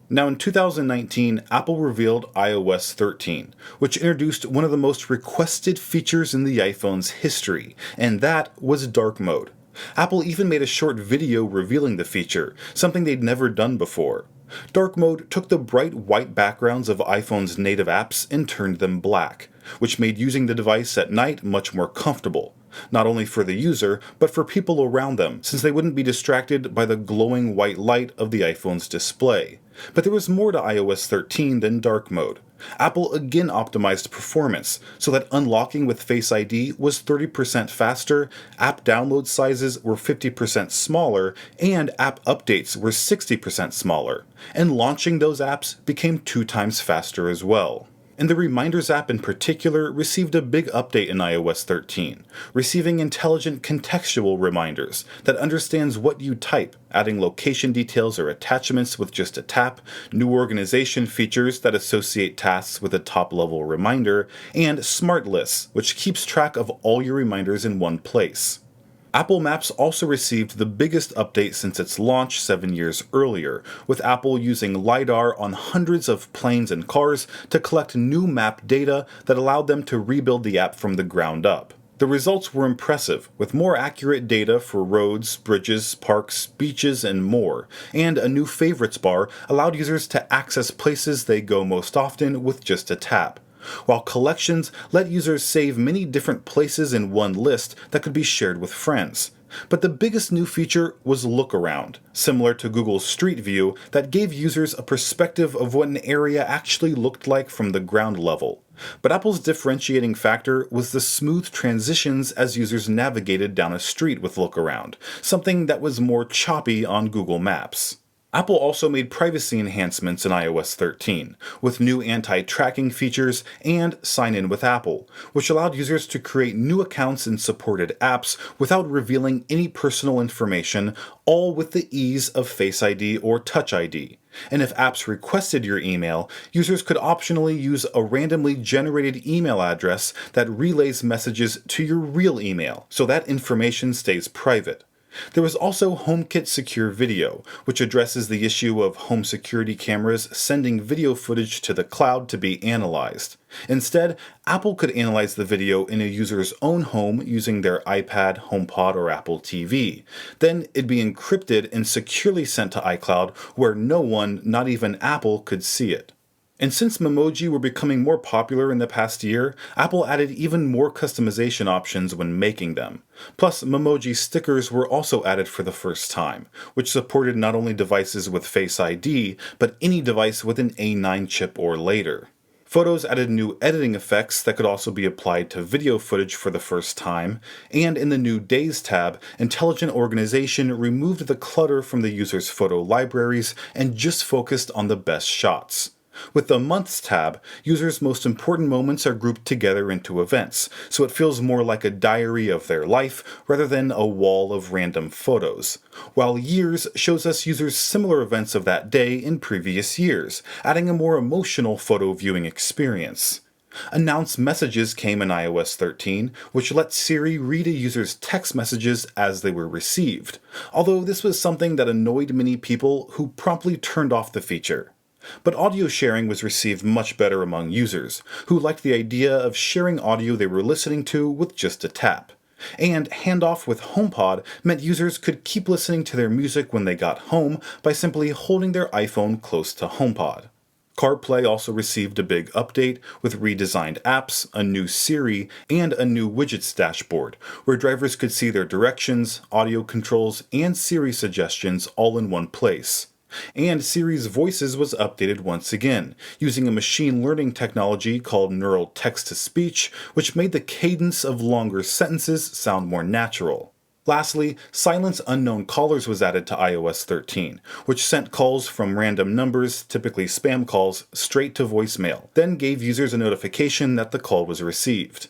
Now in 2019, Apple revealed iOS 13, which introduced one of the most requested features in the iPhone's history, and that was dark mode. Apple even made a short video revealing the feature, something they'd never done before. Dark mode took the bright white backgrounds of iPhone's native apps and turned them black, which made using the device at night much more comfortable, not only for the user, but for people around them, since they wouldn't be distracted by the glowing white light of the iPhone's display. But there was more to iOS 13 than dark mode. Apple again optimized performance, so that unlocking with Face ID was 30% faster, app download sizes were 50% smaller, and app updates were 60% smaller. And launching those apps became 2 times faster as well. And the Reminders app in particular received a big update in iOS 13, receiving intelligent contextual reminders that understands what you type, adding location details or attachments with just a tap, new organization features that associate tasks with a top-level reminder, and Smart Lists, which keeps track of all your reminders in one place. Apple Maps also received the biggest update since its launch 7 years earlier, with Apple using LiDAR on hundreds of planes and cars to collect new map data that allowed them to rebuild the app from the ground up. The results were impressive, with more accurate data for roads, bridges, parks, beaches, and more, and a new favorites bar allowed users to access places they go most often with just a tap, while collections let users save many different places in one list that could be shared with friends. But the biggest new feature was Look Around, similar to Google's Street View, that gave users a perspective of what an area actually looked like from the ground level. But Apple's differentiating factor was the smooth transitions as users navigated down a street with Look Around, something that was more choppy on Google Maps. Apple also made privacy enhancements in iOS 13, with new anti-tracking features and Sign In with Apple, which allowed users to create new accounts in supported apps without revealing any personal information, all with the ease of Face ID or Touch ID. And if apps requested your email, users could optionally use a randomly generated email address that relays messages to your real email, so that information stays private. There was also HomeKit Secure Video, which addresses the issue of home security cameras sending video footage to the cloud to be analyzed. Instead, Apple could analyze the video in a user's own home using their iPad, HomePod, or Apple TV. Then it'd be encrypted and securely sent to iCloud where no one, not even Apple, could see it. And since Memoji were becoming more popular in the past year, Apple added even more customization options when making them. Plus, Memoji stickers were also added for the first time, which supported not only devices with Face ID, but any device with an A9 chip or later. Photos added new editing effects that could also be applied to video footage for the first time, and in the new Days tab, Intelligent Organization removed the clutter from the user's photo libraries and just focused on the best shots. With the Months tab, users' most important moments are grouped together into events, so it feels more like a diary of their life rather than a wall of random photos, while Years shows us users' similar events of that day in previous years, adding a more emotional photo viewing experience. Announced Messages came in iOS 13, which lets Siri read a user's text messages as they were received, although this was something that annoyed many people who promptly turned off the feature. But audio sharing was received much better among users, who liked the idea of sharing audio they were listening to with just a tap. And handoff with HomePod meant users could keep listening to their music when they got home by simply holding their iPhone close to HomePod. CarPlay also received a big update with redesigned apps, a new Siri, and a new widgets dashboard, where drivers could see their directions, audio controls, and Siri suggestions all in one place. And Siri's Voices was updated once again, using a machine learning technology called neural text-to-speech, which made the cadence of longer sentences sound more natural. Lastly, Silence Unknown Callers was added to iOS 13, which sent calls from random numbers, typically spam calls, straight to voicemail, then gave users a notification that the call was received.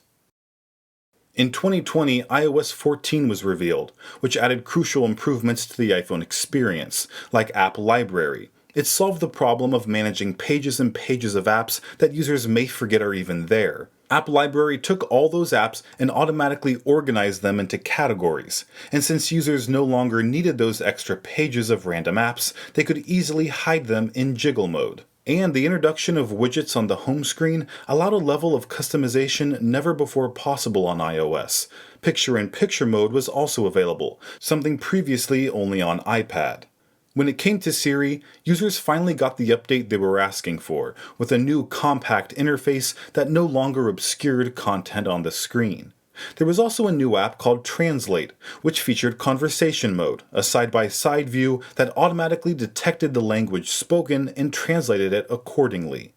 In 2020, iOS 14 was revealed, which added crucial improvements to the iPhone experience, like App Library. It solved the problem of managing pages and pages of apps that users may forget are even there. App Library took all those apps and automatically organized them into categories, and since users no longer needed those extra pages of random apps, they could easily hide them in jiggle mode. And the introduction of widgets on the home screen allowed a level of customization never before possible on iOS. Picture-in-picture mode was also available, something previously only on iPad. When it came to Siri, users finally got the update they were asking for, with a new compact interface that no longer obscured content on the screen. There was also a new app called Translate, which featured conversation mode, a side-by-side view that automatically detected the language spoken and translated it accordingly.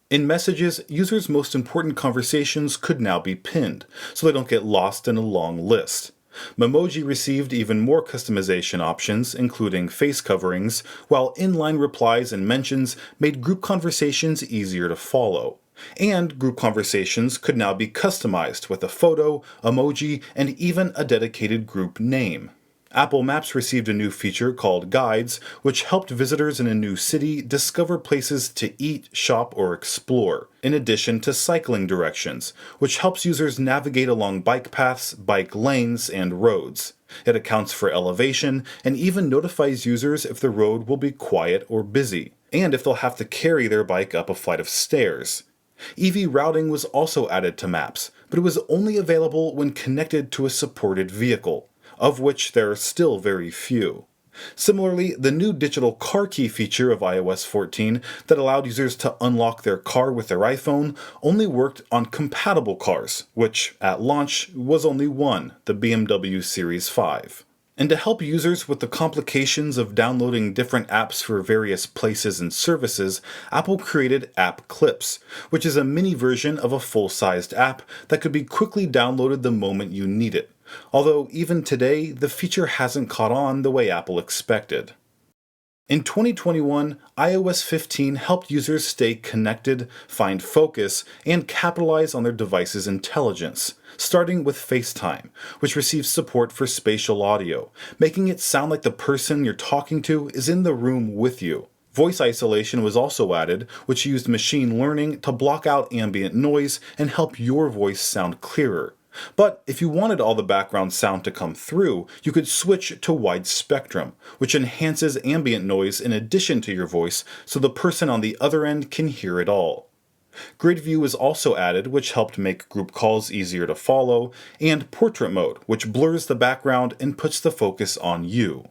In Messages, users' most important conversations could now be pinned, so they don't get lost in a long list. Memoji received even more customization options, including face coverings, while inline replies and mentions made group conversations easier to follow. And group conversations could now be customized with a photo, emoji, and even a dedicated group name. Apple Maps received a new feature called Guides, which helped visitors in a new city discover places to eat, shop, or explore, in addition to cycling directions, which helps users navigate along bike paths, bike lanes, and roads. It accounts for elevation and even notifies users if the road will be quiet or busy, and if they'll have to carry their bike up a flight of stairs. EV routing was also added to Maps, but it was only available when connected to a supported vehicle, of which there are still very few. Similarly, the new digital car key feature of iOS 14 that allowed users to unlock their car with their iPhone only worked on compatible cars, which, at launch, was only one, the BMW Series 5. And to help users with the complications of downloading different apps for various places and services, Apple created App Clips, which is a mini version of a full-sized app that could be quickly downloaded the moment you need it. Although even today, the feature hasn't caught on the way Apple expected. In 2021, iOS 15 helped users stay connected, find focus, and capitalize on their device's intelligence, starting with FaceTime, which receives support for spatial audio, making it sound like the person you're talking to is in the room with you. Voice isolation was also added, which used machine learning to block out ambient noise and help your voice sound clearer. But if you wanted all the background sound to come through, you could switch to wide spectrum, which enhances ambient noise in addition to your voice so the person on the other end can hear it all. Grid view was also added, which helped make group calls easier to follow, and portrait mode, which blurs the background and puts the focus on you.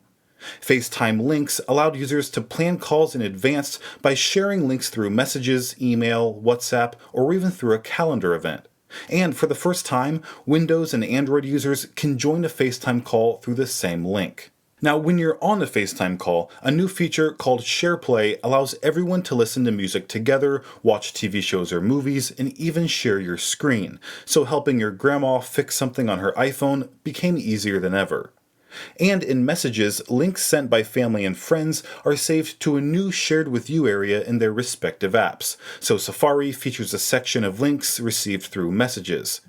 FaceTime links allowed users to plan calls in advance by sharing links through messages, email, WhatsApp, or even through a calendar event. And for the first time, Windows and Android users can join a FaceTime call through the same link. Now, when you're on a FaceTime call, a new feature called SharePlay allows everyone to listen to music together, watch TV shows or movies, and even share your screen, so helping your grandma fix something on her iPhone became easier than ever. And in Messages, links sent by family and friends are saved to a new Shared With You area in their respective apps, so Safari features a section of links received through Messages.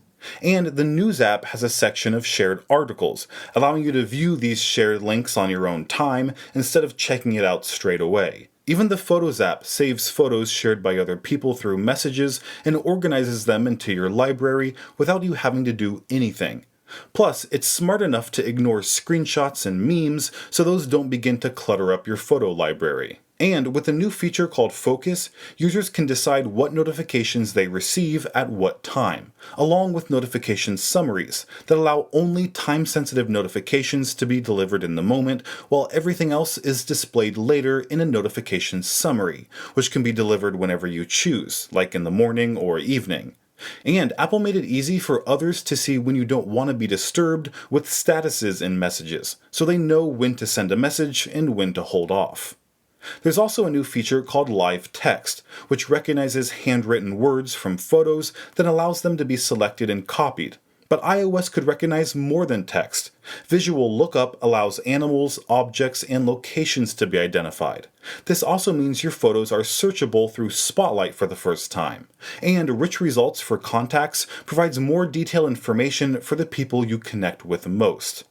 And the News app has a section of shared articles, allowing you to view these shared links on your own time instead of checking it out straight away. Even the Photos app saves photos shared by other people through Messages and organizes them into your library without you having to do anything. Plus, it's smart enough to ignore screenshots and memes so those don't begin to clutter up your photo library. And with a new feature called Focus, users can decide what notifications they receive at what time, along with notification summaries that allow only time-sensitive notifications to be delivered in the moment, while everything else is displayed later in a notification summary, which can be delivered whenever you choose, like in the morning or evening. And Apple made it easy for others to see when you don't want to be disturbed with statuses in messages, so they know when to send a message and when to hold off. There's also a new feature called Live Text, which recognizes handwritten words from photos that allows them to be selected and copied. But iOS could recognize more than text. Visual Lookup allows animals, objects, and locations to be identified. This also means your photos are searchable through Spotlight for the first time. And Rich Results for Contacts provides more detailed information for the people you connect with most.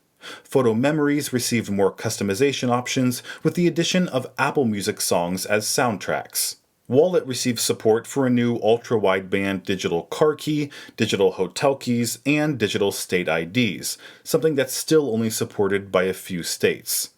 Photo Memories received more customization options with the addition of Apple Music songs as soundtracks. Wallet received support for a new ultra-wideband digital car key, digital hotel keys, and digital state IDs, something that's still only supported by a few states.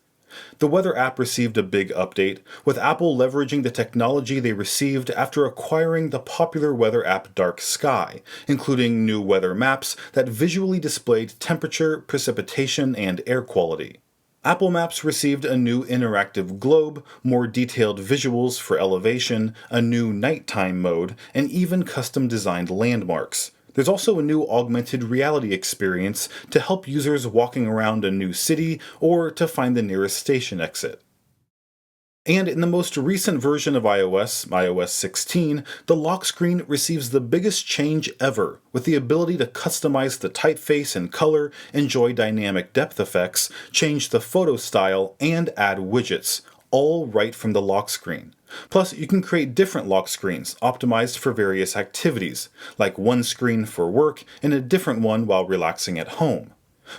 The Weather app received a big update, with Apple leveraging the technology they received after acquiring the popular weather app Dark Sky, including new weather maps that visually displayed temperature, precipitation, and air quality. Apple Maps received a new interactive globe, more detailed visuals for elevation, a new nighttime mode, and even custom-designed landmarks. There's also a new augmented reality experience to help users walking around a new city or to find the nearest station exit. And in the most recent version of iOS, iOS 16, the lock screen receives the biggest change ever, with the ability to customize the typeface and color, enjoy dynamic depth effects, change the photo style, and add widgets, all right from the lock screen. Plus, you can create different lock screens optimized for various activities, like one screen for work and a different one while relaxing at home.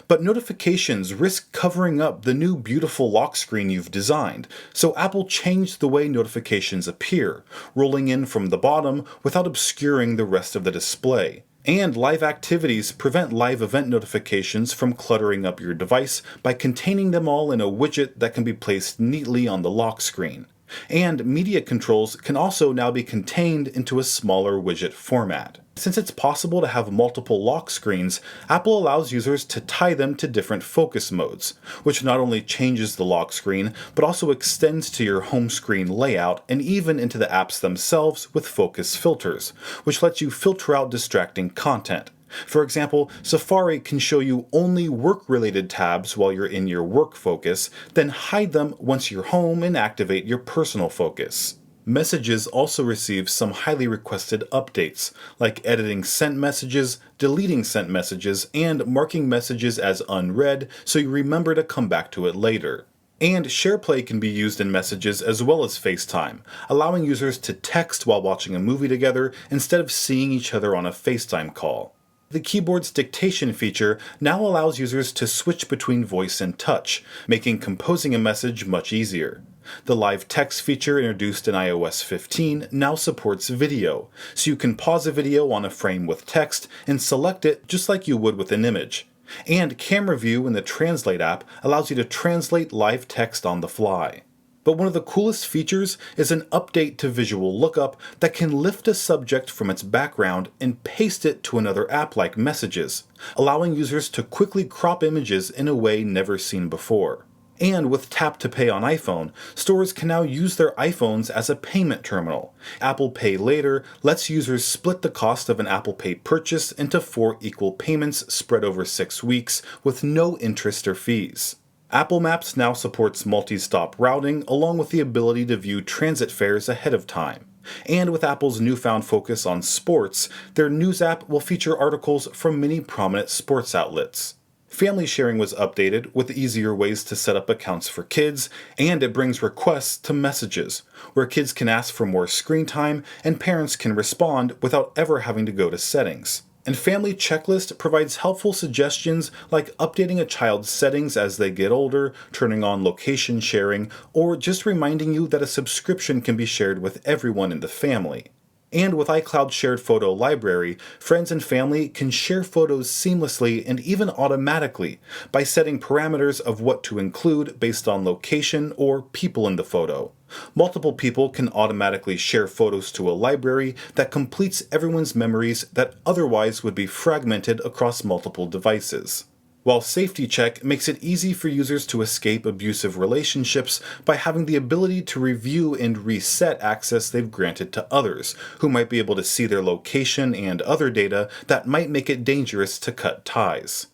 But notifications risk covering up the new beautiful lock screen you've designed, so Apple changed the way notifications appear, rolling in from the bottom without obscuring the rest of the display. And live activities prevent live event notifications from cluttering up your device by containing them all in a widget that can be placed neatly on the lock screen. And media controls can also now be contained into a smaller widget format. Since it's possible to have multiple lock screens, Apple allows users to tie them to different focus modes, which not only changes the lock screen, but also extends to your home screen layout and even into the apps themselves with focus filters, which lets you filter out distracting content. For example, Safari can show you only work-related tabs while you're in your work focus, then hide them once you're home and activate your personal focus. Messages also receive some highly requested updates, like editing sent messages, deleting sent messages, and marking messages as unread so you remember to come back to it later. And SharePlay can be used in messages as well as FaceTime, allowing users to text while watching a movie together instead of seeing each other on a FaceTime call. The keyboard's dictation feature now allows users to switch between voice and touch, making composing a message much easier. The live text feature introduced in iOS 15 now supports video, so you can pause a video on a frame with text and select it just like you would with an image. And Camera View in the Translate app allows you to translate live text on the fly. But one of the coolest features is an update to Visual Lookup that can lift a subject from its background and paste it to another app like Messages, allowing users to quickly crop images in a way never seen before. And with Tap to Pay on iPhone, stores can now use their iPhones as a payment terminal. Apple Pay Later lets users split the cost of an Apple Pay purchase into 4 equal payments spread over 6 weeks with no interest or fees. Apple Maps now supports multi-stop routing along with the ability to view transit fares ahead of time. And with Apple's newfound focus on sports, their News app will feature articles from many prominent sports outlets. Family sharing was updated with easier ways to set up accounts for kids, and it brings requests to Messages, where kids can ask for more screen time and parents can respond without ever having to go to settings. And Family Checklist provides helpful suggestions like updating a child's settings as they get older, turning on location sharing, or just reminding you that a subscription can be shared with everyone in the family. And with iCloud Shared Photo Library, friends and family can share photos seamlessly and even automatically by setting parameters of what to include based on location or people in the photo. Multiple people can automatically share photos to a library that completes everyone's memories that otherwise would be fragmented across multiple devices. While Safety Check makes it easy for users to escape abusive relationships by having the ability to review and reset access they've granted to others, who might be able to see their location and other data that might make it dangerous to cut ties.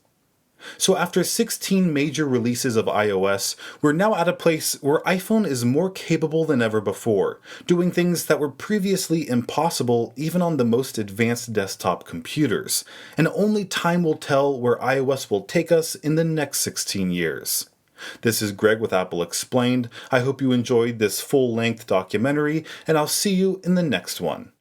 So after 16 major releases of iOS, we're now at a place where iPhone is more capable than ever before, doing things that were previously impossible even on the most advanced desktop computers, and only time will tell where iOS will take us in the next 16 years. This is Greg with Apple Explained. I hope you enjoyed this full-length documentary, and I'll see you in the next one.